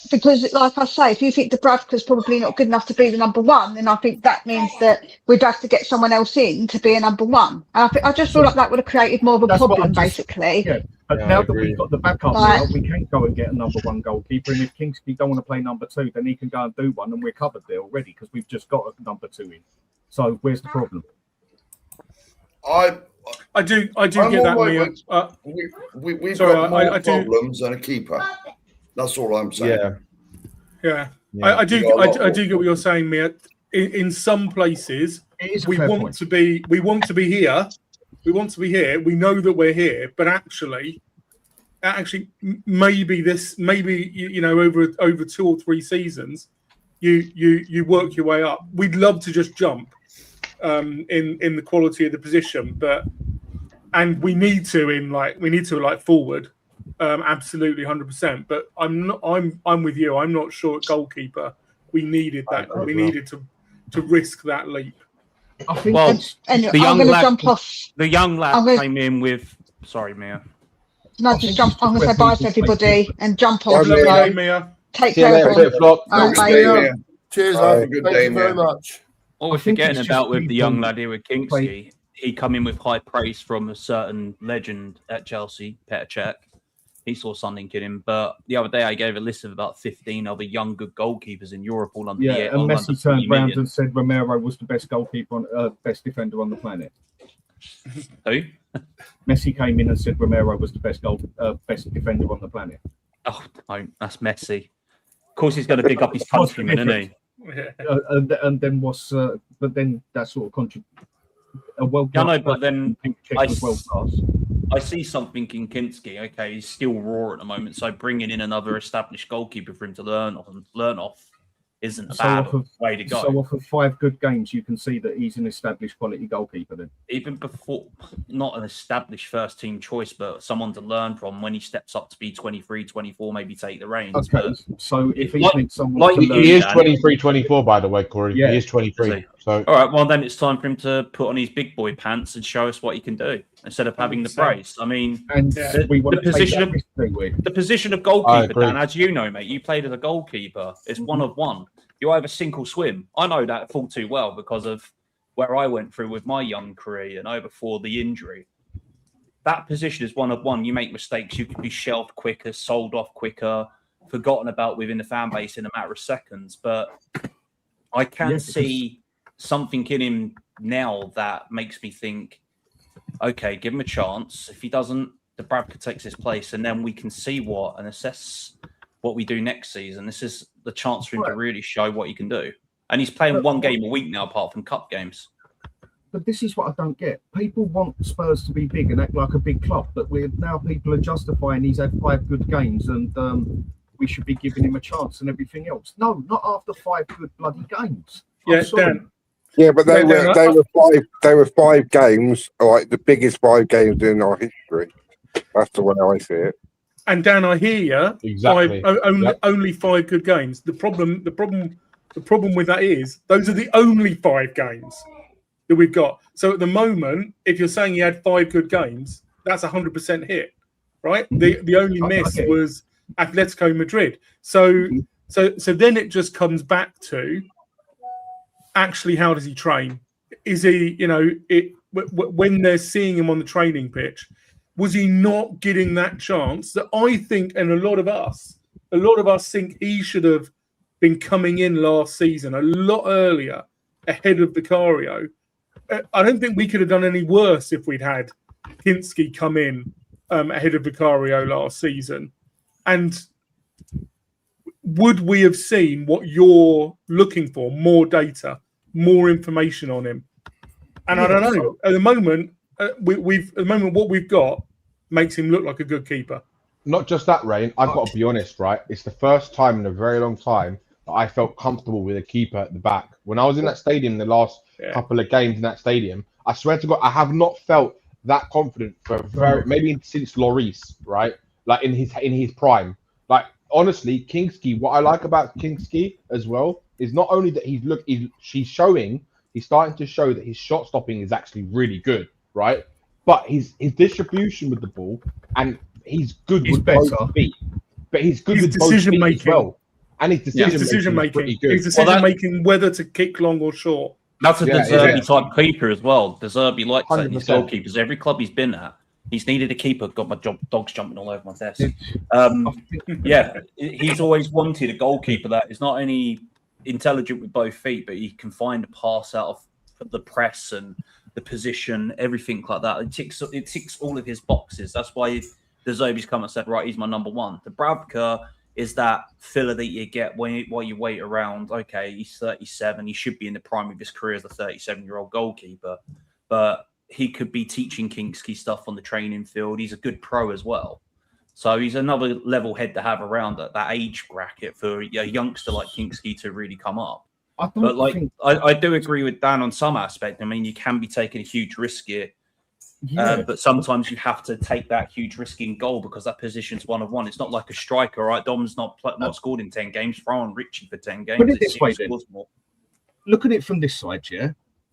Because, like I say, if you think the Bradker's probably not good enough to be the number 1, then I think that means that we'd have to get someone else in to be a number 1. And I just feel like that would have created more of a problem, basically. Yeah, but now that we've got the backup, now, we can go and get a number 1 goalkeeper. And if Kinski don't want to play number 2, then he can go and do one, and we're covered there already because we've just got a number 2 in. So where's the problem? I do get that. We've got more problems than a keeper. That's all I'm saying. Yeah. I do get what you're saying, Mia. In some places, we want to be here. We want to be here. We know that we're here, but actually, maybe over 2 or 3 seasons, you work your way up. We'd love to just jump in the quality of the position, and we need to forward. Absolutely, 100%. But I'm with you. I'm not sure at goalkeeper we needed that. We needed to risk that leap. I think the young lad came in with. Sorry, Mia. No, just jump. I'm going to say bye to everybody and jump off. Bye, Mia. Take care, everyone. Cheers, thank you very much. What we're forgetting about with the young lad here with Kinski, he come in with high praise from a certain legend at Chelsea, Petr Cech. He saw something in him, but the other day I gave a list of about 15 other young good goalkeepers in Europe all under and Messi turned around and said Romero was the best goalkeeper, best defender on the planet. Who? Messi came in and said Romero was the best defender on the planet. Oh no, that's Messi. Of course, he's going to pick up his countryman, isn't he? And then but then that sort of contribute. But then I see something in Kinski. Okay, he's still raw at the moment, so bringing in another established goalkeeper for him to learn off isn't a bad way to go. So off of 5 good games, you can see that he's an established quality goalkeeper then. Even before, not an established first team choice, but someone to learn from when he steps up to be 23, 24, maybe take the reins. Okay, so if he needs someone to learn... He is 23, 24, by the way, Corey. Yeah. He is 23. So all right, well, then it's time for him to put on his big boy pants and show us what he can do instead of having the praise. I mean, the position of goalkeeper, Dan, as you know, mate, you played as a goalkeeper. It's one of one. You either sink or swim. I know that full too well because of where I went through with my young career, before the injury. That position is one of one. You make mistakes, you can be shelved quicker, sold off quicker, forgotten about within the fan base in a matter of seconds. But I can see something in him now that makes me think, okay, give him a chance. If he doesn't, Dubravka takes his place, and then we can see and assess what we do next season. This is the chance for him to really show what he can do. And he's playing one game a week now, apart from cup games. But this is what I don't get. People want Spurs to be big and act like a big club, but people are justifying he's had 5 good games and we should be giving him a chance and everything else. No, not after 5 good bloody games. Yeah, Dan. Yeah, but they were 5 games, like the biggest 5 games in our history. That's the way I see it. And Dan, I hear you. Exactly. Only 5 good games. The problem with that is those are the only 5 games that we've got. So at the moment, if you're saying he had 5 good games, that's 100% hit, right? The only miss was Atletico Madrid. So then it just comes back to actually how does he train? Is he, when they're seeing him on the training pitch, was he not getting that chance that I think, and a lot of us think he should have been coming in last season a lot earlier ahead of Vicario. I don't think we could have done any worse if we'd had Kinski come in ahead of Vicario last season. And would we have seen what you're looking for? More data, more information on him. And I don't know. At the moment, what we've got makes him look like a good keeper. Not just that, Rain. I've got to be honest, right? It's the first time in a very long time that I felt comfortable with a keeper at the back. When I was in that stadium, the last couple of games in that stadium, I swear to God, I have not felt that confident for maybe since Lloris, right? Like in his prime. Like honestly, Kinski. What I like about Kinski as well is not only that he's starting to show that his shot stopping is actually really good, right? But his distribution with the ball, and he's good with both feet. But he's good with decision making as well. And his decision making. His decision making whether to kick long or short. That's a De Zerbi type keeper as well. De Zerbi likes that in his goalkeepers. Every club he's been at, he's needed a keeper. Got my dogs jumping all over my desk. He's always wanted a goalkeeper that is not only intelligent with both feet, but he can find a pass out of the press and the position, everything like that. It ticks all of his boxes. That's why De Zerbi's come and said, right, he's my number one. Dubravka is that filler that you get while you wait around. Okay, he's 37. He should be in the prime of his career as a 37-year-old goalkeeper. But he could be teaching Kinski stuff on the training field. He's a good pro as well. So he's another level head to have around at that age bracket for a youngster like Kinski to really come up. I do agree with Dan on some aspect. I mean, you can be taking a huge risk here. But sometimes you have to take that huge risk in goal because that position's 1-on-1. It's not like a striker, right? Dom's not scored in 10 games. Throw on Richie for 10 games. Put it this way, then. Look at it from this side, yeah?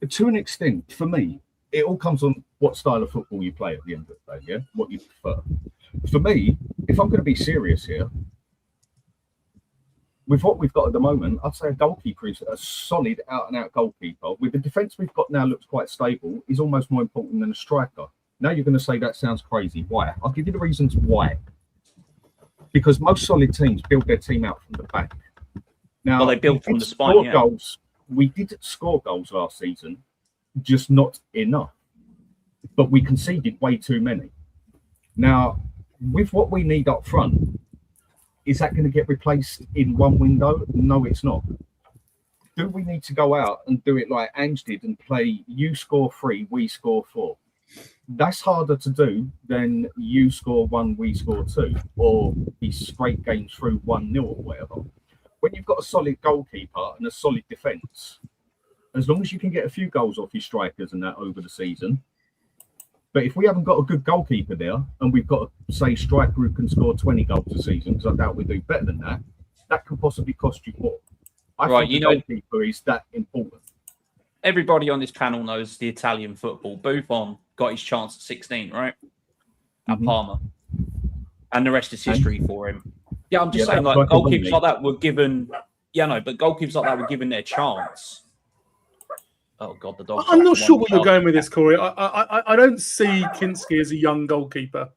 To an extent, for me, it all comes on what style of football you play at the end of the day, yeah? What you prefer. For me, if I'm going to be serious here, with what we've got at the moment, I'd say a goalkeeper is a solid out-and-out goalkeeper. With the defence we've got now looks quite stable, is almost more important than a striker. Now you're going to say that sounds crazy. Why? I'll give you the reasons why. Because most solid teams build their team out from the back. Now, they build from the spine, goals. We did score goals last season, just not enough. But we conceded way too many. Now, with what we need up front, is that going to get replaced in one window? No, it's not. Do we need to go out and do it like Ange did and play you score 3, we score 4? That's harder to do than you score 1, we score 2, or be straight games through 1-0 or whatever. When you've got a solid goalkeeper and a solid defence, as long as you can get a few goals off your strikers and that over the season. But if we haven't got a good goalkeeper there, and we've got a, say, striker who can score 20 goals a season, because I doubt we do better than that, that could possibly cost you more. I think the goalkeeper is that important. Everybody on this panel knows the Italian football. Buffon got his chance at 16, right? At Parma. And the rest is history for him. Yeah, I'm just saying, like, goalkeepers like that were given... but goalkeepers like that were given their chance. Oh God, the dog. I'm not sure what you're going with this, Corey. I don't see Kinski as a young goalkeeper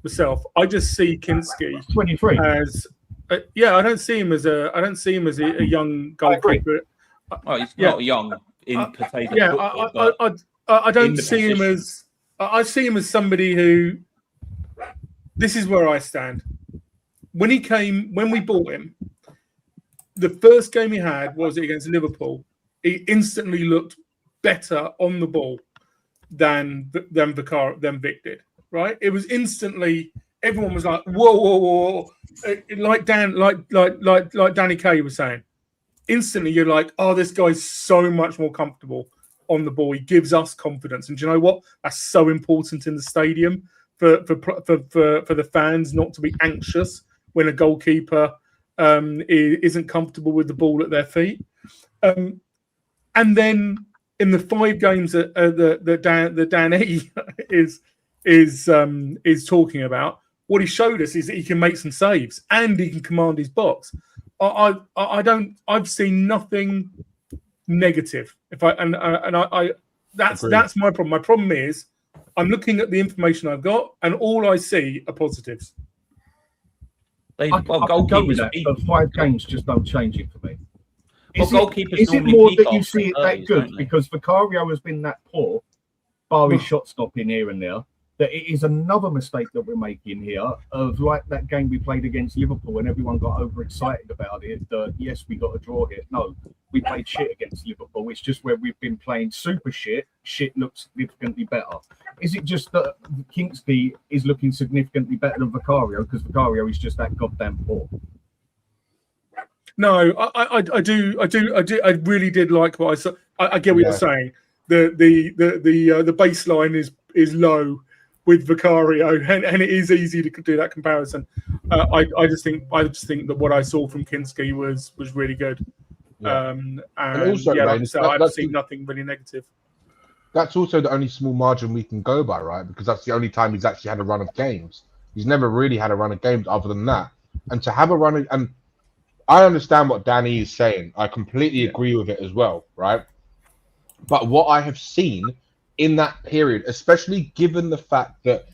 myself. I just see Kinski 23 as I don't see him as a young goalkeeper. Oh, he's not young. in potato Yeah, football. I don't see him as. I see him as somebody who. This is where I stand. When we bought him, the first game he had was against Liverpool. He instantly looked better on the ball than Vic did. Right? It was instantly. Everyone was like, whoa. Like Danny Kaye was saying. Instantly, you're like, oh, this guy's so much more comfortable on the ball. He gives us confidence, and do you know what? That's so important in the stadium for the fans not to be anxious when a goalkeeper isn't comfortable with the ball at their feet. And then in the 5 games that Dan E is talking about, what he showed us is that he can make some saves and he can command his box. I've seen nothing negative. That's my problem. My problem is I'm looking at the information I've got, and all I see are positives. Goalkeepers, but 5 games just don't change it for me. Is it more that you see it that good because Vicario has been that poor, bar his shot stopping here and there, that it is another mistake that we're making here of like that game we played against Liverpool and everyone got overexcited about it. Yes, we got a draw here. No, we played shit against Liverpool. It's just where we've been playing super shit. Shit looks significantly better. Is it just that Kingsley is looking significantly better than Vicario because Vicario is just that goddamn poor? No, I do. I really did like what I saw. I get what you're saying. The baseline is low with Vicario, and it is easy to do that comparison. I just think that what I saw from Kinski was really good. Yeah. And also, Ray, so I've seen nothing really negative. That's also the only small margin we can go by, right? Because that's the only time he's actually had a run of games. He's never really had a run of games other than that. And to have a run of, and I understand what Danny is saying. I completely agree with it as well, right? But what I have seen in that period, especially given the fact that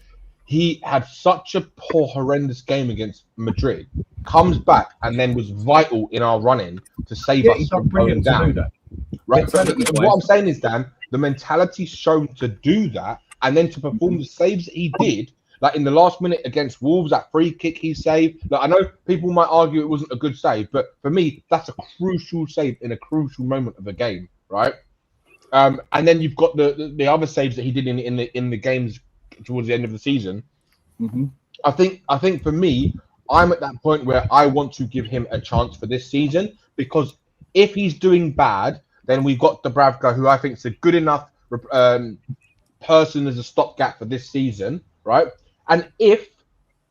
he had such a poor, horrendous game against Madrid, comes back and then was vital in our run-in to save us from going down. Right? What I'm saying is, Dan, the mentality shown to do that and then to perform the saves that he did, like in the last minute against Wolves, that free kick he saved. Like, I know people might argue it wasn't a good save, but for me, that's a crucial save in a crucial moment of the game, right? And then you've got the other saves that he did in the games towards the end of the season. Mm-hmm. I think for me, I'm at that point where I want to give him a chance for this season, because if he's doing bad, then we've got Dubravka, who I think is a good enough person as a stopgap for this season, right? And if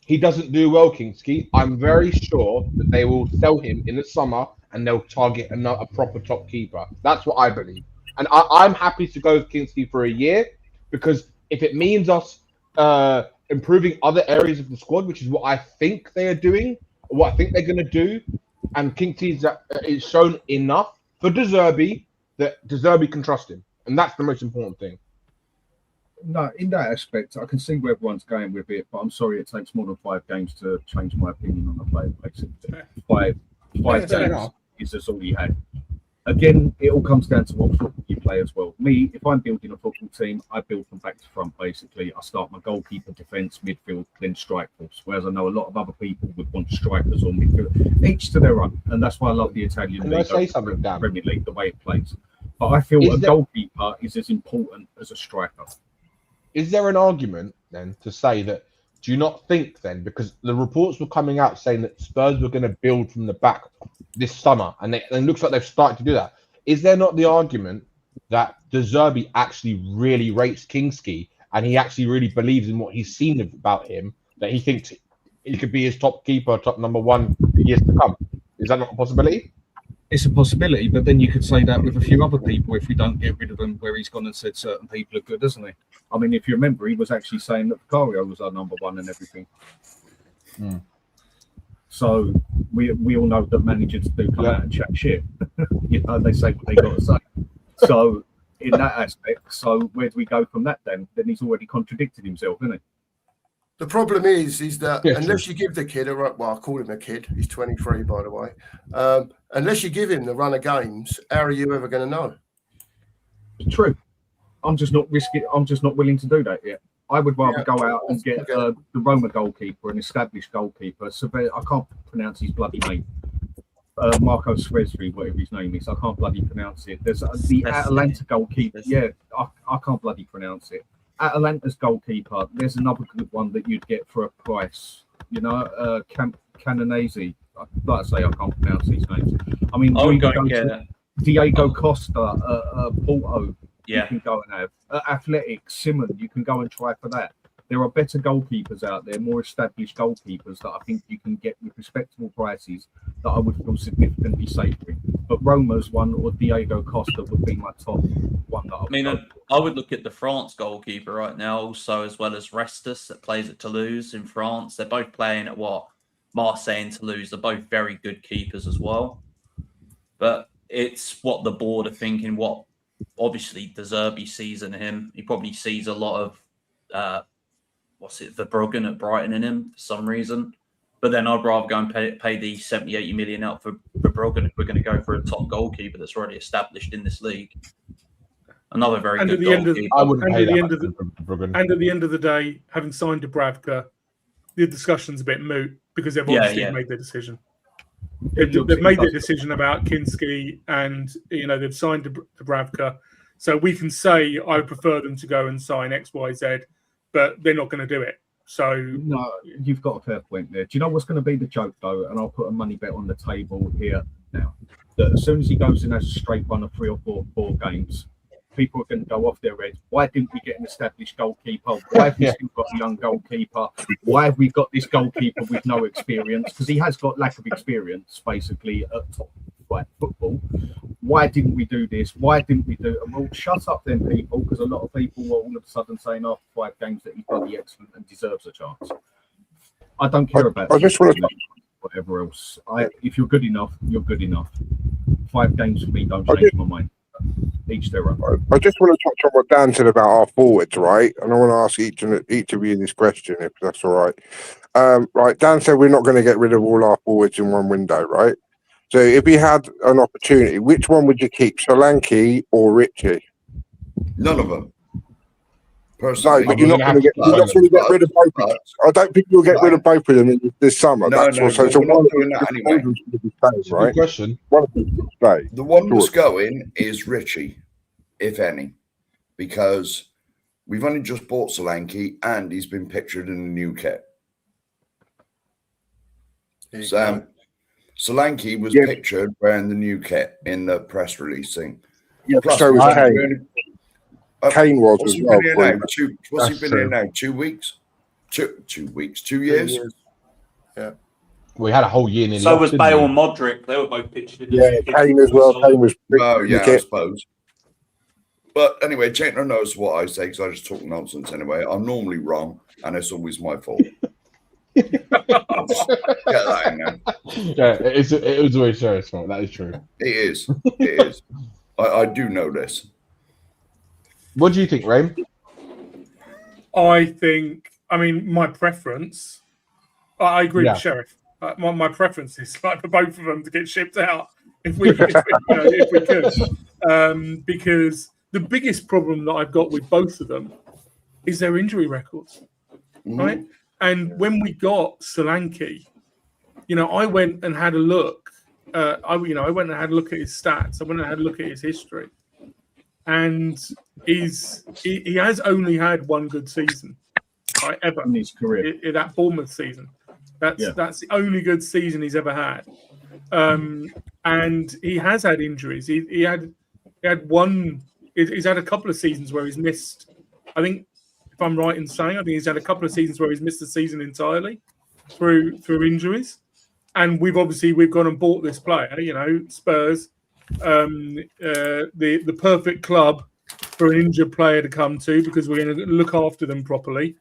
he doesn't do well, Kingsley, I'm very sure that they will sell him in the summer and they'll target a proper top keeper. That's what I believe. And I'm happy to go with Kingsley for a year, because if it means us improving other areas of the squad, which is what I think they are doing, what I think they're going to do, and Kingsley's is shown enough for De Zerbi that De Zerbi can trust him. And that's the most important thing. No, in that aspect, I can see where everyone's going with it, but I'm sorry it takes more than 5 games to change my opinion on the player. Basically, five games is all he had. Again, it all comes down to what football you play as well. Me, if I'm building a football team, I build from back to front, basically. I start my goalkeeper, defence, midfield, then strike force. Whereas I know a lot of other people would want strikers or midfield, each to their own. And that's why I love the Italian League, Premier League, the way it plays. But I feel a goalkeeper is as important as a striker. Is there an argument then to say that, do you not think then, because the reports were coming out saying that Spurs were going to build from the back this summer, and it looks like they've started to do that. Is there not the argument that De Zerbi actually really rates Kingsley and he actually really believes in what he's seen about him, that he thinks he could be his top keeper, top number one for years to come? Is that not a possibility? It's a possibility, but then you could say that with a few other people if we don't get rid of them, where he's gone and said certain people are good, doesn't he? I mean, if you remember, he was actually saying that Vicario was our number one and everything. Mm. So we all know that managers do come out and chat shit. You know, they say what they got to say. So in that aspect, so where do we go from that then? Then he's already contradicted himself, isn't he? The problem is that unless you give the kid I call him a kid. He's 23, by the way. Unless you give him the run of games, how are you ever going to know? True. I'm just not risking. I'm just not willing to do that yet. I would rather go out and get the Roma goalkeeper, an established goalkeeper. I can't pronounce his bloody name. Marco Sresri, whatever his name is. I can't bloody pronounce it. There's the Atalanta goalkeeper. Yeah, I can't bloody pronounce it. Atalanta's goalkeeper. There's another good one that you'd get for a price. You know, Canonese. Like I say, I can't pronounce these names. I mean, I would go and get Diego Costa, Porto. Yeah. You can go and have Athletic, Simon. You can go and try for that. There are better goalkeepers out there, more established goalkeepers that I think you can get with respectable prices that I would feel significantly safer in. But Roma's one or Diego Costa would be my top one. That I would look at the France goalkeeper right now, also, as well as Restus that plays at Toulouse in France. They're both playing at Marseille and Toulouse. They're both very good keepers as well. But it's what the board are thinking. What obviously De Zerbi sees in him. He probably sees a lot of Verbruggen at Brighton in him for some reason. But then I'd rather go and pay the 70, 80 million out for Verbruggen if we're going to go for a top goalkeeper that's already established in this league. Another very good goalkeeper. I wouldn't pay that and at the end of the day, having signed Dubravka, the discussion's a bit moot because they've obviously made their decision. They've made their decision about Kinski and, they've signed Dubravka. So we can say, I prefer them to go and sign X, Y, Z, but they're not going to do it. So no, you've got a fair point there. Do you know what's going to be the joke, though? And I'll put a money bet on the table here now. That as soon as he goes in as a straight run of 3 or 4 games, people are going to go off their heads. Why didn't we get an established goalkeeper? Why have we still got a young goalkeeper? Why have we got this goalkeeper with no experience? Because he has got lack of experience, basically, at top flight football. Why didn't we do this? Why didn't we do it? Well, shut up then, people, because a lot of people were all of a sudden saying after 5 games that he's bloody excellent and deserves a chance. I don't care about whatever else. If you're good enough, you're good enough. 5 games for me don't change my mind. Each their own. I just want to touch on what Dan said about our forwards, right? And I want to ask each of you this question, if that's all right. Right, Dan said we're not going to get rid of all our forwards in one window, right? So if you had an opportunity, which one would you keep, Solanke or Richie? None of them. Personally, no, but you're not going to get rid of both of them. I don't think you'll get rid of both of them this summer. No, that's so we're not doing that anyway. Right? Good question. One of them should stay. The one that's going is Richie, if any, because we've only just bought Solanke and he's been pictured in a new kit. Solanke was pictured wearing the new kit in the press release thing. Yeah, plus, so was Kane. Kane was as well. What's he been here now? 2 weeks? 2 weeks? 2 years? Yeah. We had a whole year nearly. So was Bale and Modric. They were both pictured. Kane as well. Kane was. I suppose. But anyway, Chandler knows what I say because I just talk nonsense anyway. I'm normally wrong, and it's always my fault. Get that in there. Yeah, it was always Sheriff's fault. That is true. It is. It is. I do know this. What do you think, Raym? I mean, my preference. I agree with Sheriff. My preference is like for both of them to get shipped out if we could, because the biggest problem that I've got with both of them is their injury records, right? And when we got Solanke, I went and had a look. I went and had a look at his stats. I went and had a look at his history, and he has only had one good season, right, ever in his career. That Bournemouth season. That's the only good season he's ever had. And he has had injuries. He had one. He's had a couple of seasons where he's missed. I think, if I'm right in saying, I think he's had a couple of seasons where he's missed the season entirely through injuries. And we've gone and bought this player. Spurs, the perfect club for an injured player to come to because we're going to look after them properly.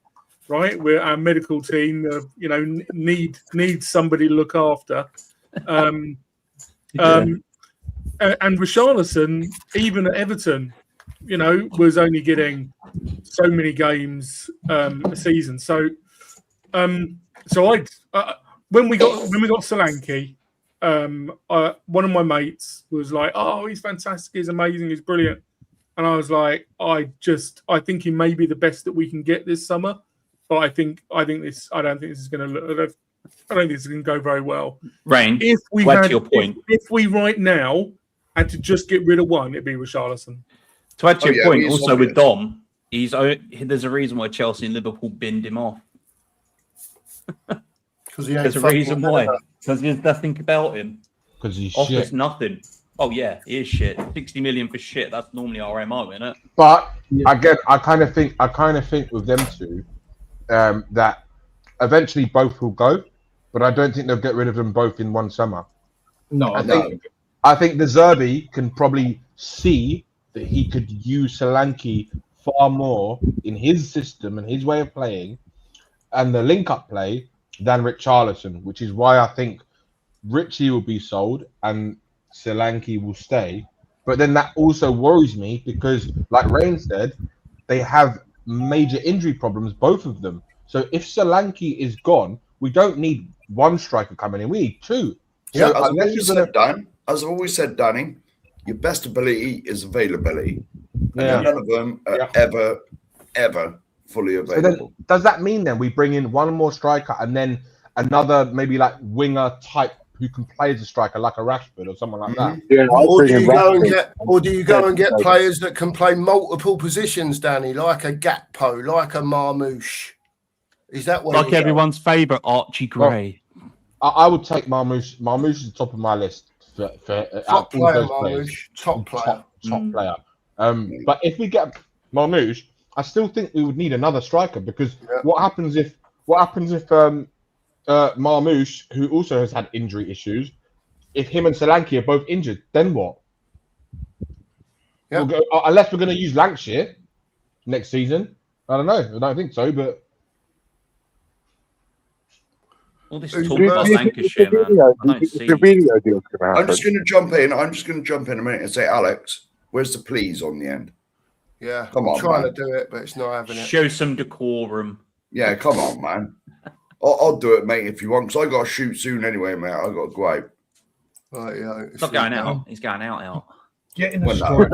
Right, our medical team, needs somebody to look after, and Richarlison, even at Everton, was only getting so many games a season. So, when we got Solanke, one of my mates was like, "Oh, he's fantastic, he's amazing, he's brilliant," and I was like, I think he may be the best that we can get this summer, but I don't think this is going to go very well. Rain, If we to your point, if we right now had to just get rid of one, it'd be Richarlison. To add to your point, also with Dom, there's a reason why Chelsea and Liverpool binned him off. Because there's a reason why. Because there's nothing about him. Because he's offers shit. Nothing. Oh yeah, he is shit. 60 million for shit. That's normally our MO, isn't it? But again, I kind of think with them two that eventually both will go, but I don't think they'll get rid of them both in one summer. No, I think the Zerbi can probably see that he could use Solanke far more in his system and his way of playing and the link-up play than Richarlison, which is why I think Richie will be sold and Solanke will stay. But then that also worries me because, like Rain said, they have major injury problems, both of them. So if Solanke is gone, we don't need one striker coming in. We need two. Yeah, So as I've always said, Danny, your best ability is availability. Yeah. And none of them are ever fully available. So then, does that mean then we bring in one more striker and then another maybe like winger type who can play as a striker, like a Rashford or someone like that? Yeah, or do you go and get players that can play multiple positions, Danny, like a Gakpo, like a Marmouche? Is that what? Like everyone's favourite, Archie Gray. Well, I would take Marmouche. Marmouche is the top of my list for top player, Marmouche. Top player. Top player. But if we get Marmouche, I still think we would need another striker because what happens if Marmouche, who also has had injury issues, if him and Solanke are both injured, then what? We'll go, unless we're going to use Lancashire next season. I don't know. I don't think so, but. All this talk about Lancashire, man. I'm just going to jump in. I'm just going to jump in a minute and say, Alex, where's the please on the end? Yeah, come on, trying man. to do it, but it's not having it. Show some decorum. Yeah, come on, man. I'll do it, mate, if you want, because I got to shoot soon anyway, mate. I got to go out. Right, yeah, it's not going out. He's going out. Get in the store.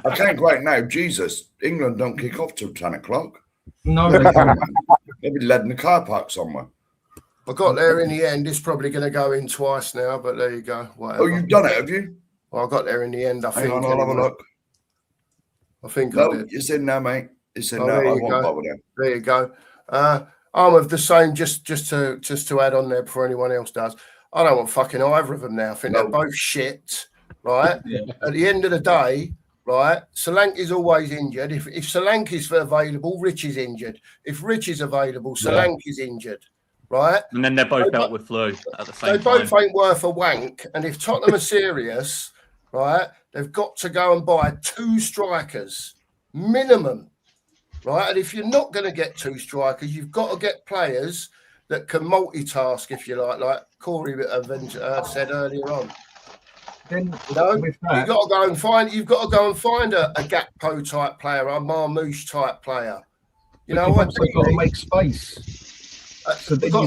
I can't go out now. Jesus, England don't kick off till 10 o'clock. No, they don't. Maybe led in the car park somewhere. I got there in the end. It's probably going to go in twice now, but there you go. Whatever. Oh, you've done it, have you? Well, I got there in the end. I think. Hang on, I'll have a look. I think no, I did. It's in now, mate. It's in now. I won't bother them. There you go. I'm of the same. Just to add on there before anyone else does. I don't want fucking either of them now. I think they're both shit. Right. At the end of the day, right. Solanke's always injured. If Solanke's available, Rich is injured. If Rich is available, Solanke's injured. Right. And then they're both out with flu at the same time. They both ain't worth a wank. And if Tottenham are serious, right, they've got to go and buy 2 strikers minimum. Right. And if you're not going to get 2 strikers, you've got to get players that can multitask, if you like Corey said earlier on. Then you've got to go and find a Gakpo type player, a Marmouche type player. You know what? You've got to make space. So we've got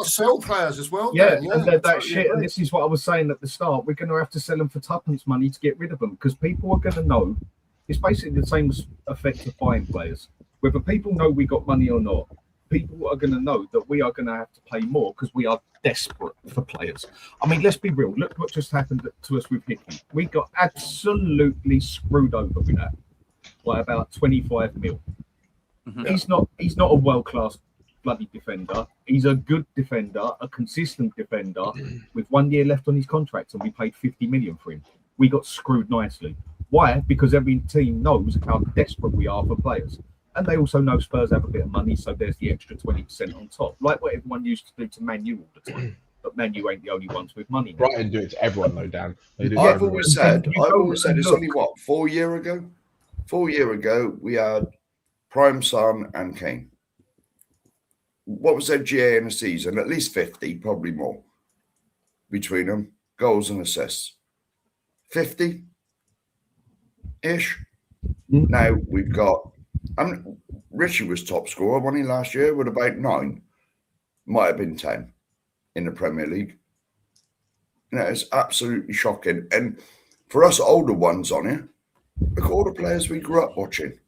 to sell players as well. Yeah, and that shit. And this is what I was saying at the start. We're going to have to sell them for tuppence money to get rid of them because people are going to know. It's basically the same effect of buying players. Whether people know we got money or not, people are going to know that we are going to have to pay more because we are desperate for players. I mean, let's be real. Look what just happened to us with Hickey. We got absolutely screwed over with that by about 25 mil. Mm-hmm. He's not a world-class bloody defender. He's a good defender, a consistent defender with 1 year left on his contract, and we paid 50 million for him. We got screwed nicely. Why? Because every team knows how desperate we are for players. And they also know Spurs have a bit of money, so there's the extra 20% on top. Like what everyone used to do to Man U all the time. But Man U ain't the only ones with money. Brighton do it to everyone, though, Dan. I've always said it's only, 4 years ago? 4 years ago, we had Prime Son and Kane. What was their GA in a season? At least 50, probably more, between them, goals and assists. 50-ish. Now we've got, Richie was top scorer, wasn't he, last year with about 9. Might have been 10 in the Premier League. You know, it's absolutely shocking. And for us older ones on here, Look at all the players we grew up watching.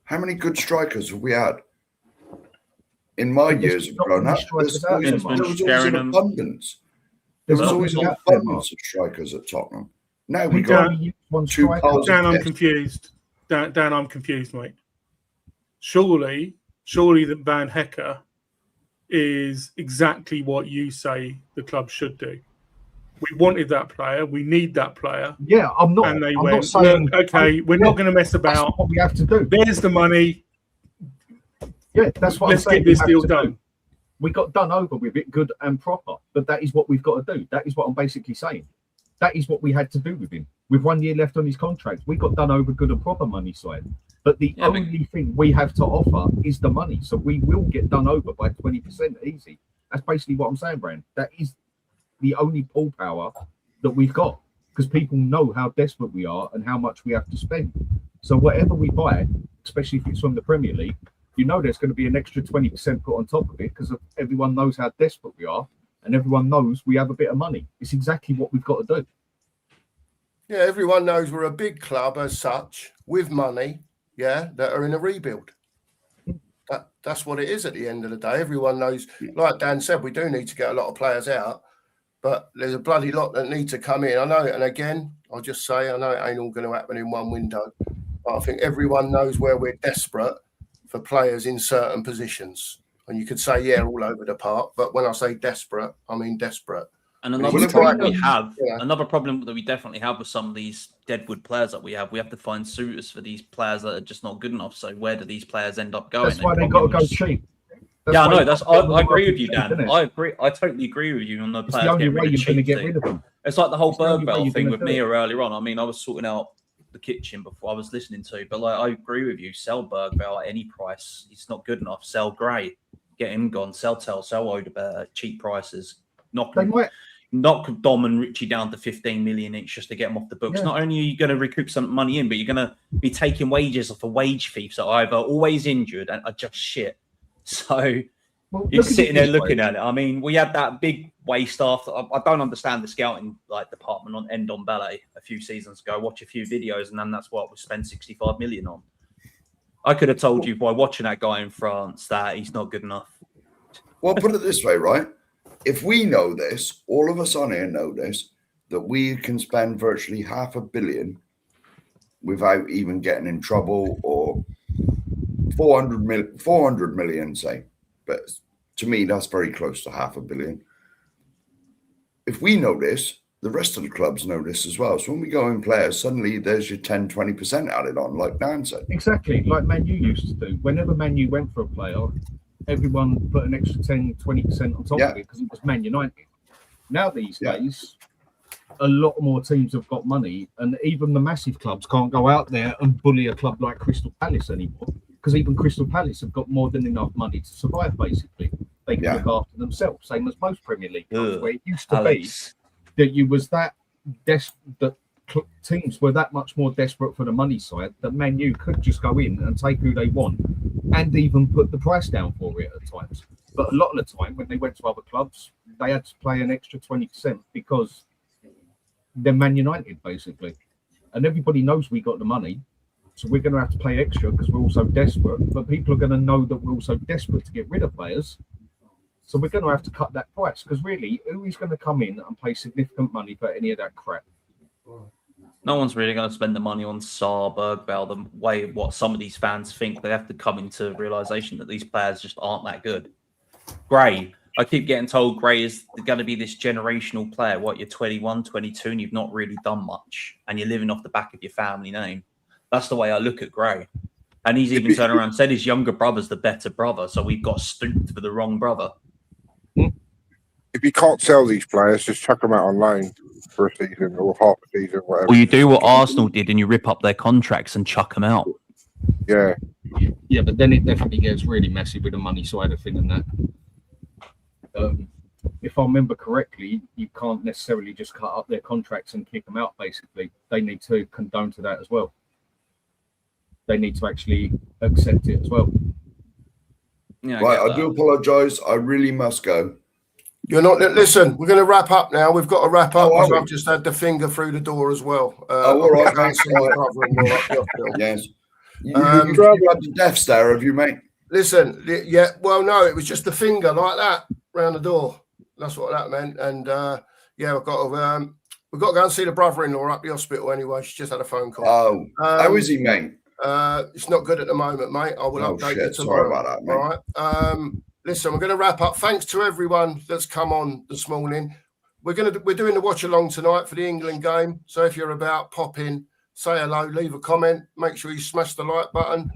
How many good strikers have we had? In my years of growing up, there was always an abundance. There was always an abundance of strikers at Tottenham. Now we got two piles Dan, of I'm confused. Dan, I'm confused, mate. Surely that Van Hecker is exactly what you say the club should do. We wanted that player. We need that player. Yeah, I'm not. And they I'm went, not saying, look, okay, we're not going to mess about. That's what we have to do. There's the money. Yeah, that's what Let's I'm saying. get this deal done. We got done over with it, good and proper. But that is what we've got to do. That is what I'm basically saying. That is what we had to do with him. With 1 year left on his contract, we got done over good and proper money side. But the only thing we have to offer is the money. So we will get done over by 20% easy. That's basically what I'm saying, Brand. That is the only pull power that we've got, because people know how desperate we are and how much we have to spend. So whatever we buy, especially if it's from the Premier League, you know there's going to be an extra 20% put on top of it, because everyone knows how desperate we are and everyone knows we have a bit of money. It's exactly what we've got to do. Yeah, everyone knows we're a big club as such, with money, that are in a rebuild. That's what it is at the end of the day. Everyone knows, like Dan said, we do need to get a lot of players out, but there's a bloody lot that need to come in. I know, and again, I'll just say, I know it ain't all going to happen in one window, but I think everyone knows where we're desperate for players in certain positions. And you could say, all over the park, but when I say desperate, I mean desperate. And another problem that we definitely have with some of these deadwood players that we have to find suitors for these players that are just not good enough. So where do these players end up going? That's why they got to go cheap. I know. I agree with you, Dan. I agree. I totally agree with you on the players getting rid of cheap thing. It's like the whole Bergvall thing with Mia earlier on. I mean, I was sorting out the kitchen before I was listening to, but like I agree with you. Sell Bergvall at any price. It's not good enough. Sell Gray. Get him gone. Sell Odegaard at cheap prices. Knock Dom and Richie down to 15 million each just to get them off the books. Yeah. Not only are you going to recoup some money in, but you're going to be taking wages off of wage thieves that are either always injured and are just shit. So you're sitting there looking at it. I mean, we had that big waste after. I don't understand the scouting department on Endon Ballet a few seasons ago. Watch a few videos, and then that's what we spent 65 million on. I could have told you by watching that guy in France that he's not good enough. Well, put it this way, right? If we know this, all of us on here know this, that we can spend virtually $500 million without even getting in trouble, or 400 million, say. But to me, that's very close to $500 million. If we know this, the rest of the clubs know this as well. So when we go in players, suddenly there's your 10, 20% added on, like Dan said. Exactly, like Man U used to do. Whenever Man U went for a player, everyone put an extra 10, 20% on top of it because it was Man United. Now these days, a lot more teams have got money, and even the massive clubs can't go out there and bully a club like Crystal Palace anymore, because even Crystal Palace have got more than enough money to survive, basically. They can look after themselves, same as most Premier League clubs, where it used to be that you was that teams were that much more desperate for the money side that Man U could just go in and take who they want and even put the price down for it at times. But a lot of the time when they went to other clubs, they had to pay an extra 20% because they're Man United, basically. And everybody knows we got the money, so we're going to have to pay extra because we're also desperate. But people are going to know that we're also desperate to get rid of players. So we're going to have to cut that price, because really, who is going to come in and pay significant money for any of that crap? No one's really going to spend the money on Sarr, Bergvall, the way what some of these fans think. They have to come into realization that these players just aren't that good. Gray, I keep getting told Gray is going to be this generational player. What, you're 21, 22, and you've not really done much, and you're living off the back of your family name. That's the way I look at Gray. And he's even turned around and said his younger brother's the better brother, so we've got stooped for the wrong brother. If you can't sell these players, just chuck them out on loan for a season or half a season, whatever. Well, you do what Arsenal did and you rip up their contracts and chuck them out. Yeah. Yeah, but then it definitely gets really messy with the money side of thing and that. If I remember correctly, you can't necessarily just cut up their contracts and kick them out, basically. They need to condone to that as well. They need to actually accept it as well. Yeah, right, I do apologise. I really must go. You're not. Listen, we're going to wrap up now. We've got to wrap up because I've just had the finger through the door as well. All right, mate. Yes. You've had the Death Star, have you, mate? Listen, yeah. Well, no, it was just the finger like that round the door. That's what that meant. And yeah, we've got to go and see the brother-in-law up the hospital anyway. She just had a phone call. Oh, how is he, mate? It's not good at the moment, mate. I will update you tomorrow. Sorry about that, mate. All right. Listen, we're going to wrap up. Thanks to everyone that's come on this morning. We're doing the watch along tonight for the England game. So if you're about, pop in, say hello, leave a comment. Make sure you smash the like button.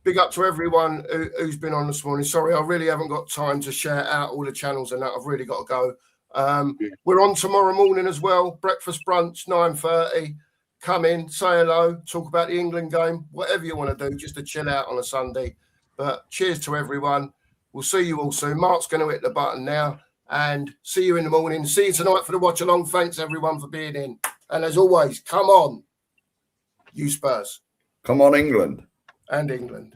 Big up to everyone who's been on this morning. Sorry, I really haven't got time to share out all the channels and that. I've really got to go. We're on tomorrow morning as well. Breakfast brunch, 9:30. Come in, say hello, talk about the England game, whatever you want to do, just to chill out on a Sunday. But cheers to everyone. We'll see you all soon. Mark's going to hit the button now. And see you in the morning. See you tonight for the watch along. Thanks, everyone, for being in. And as always, come on, you Spurs. Come on, England. And England.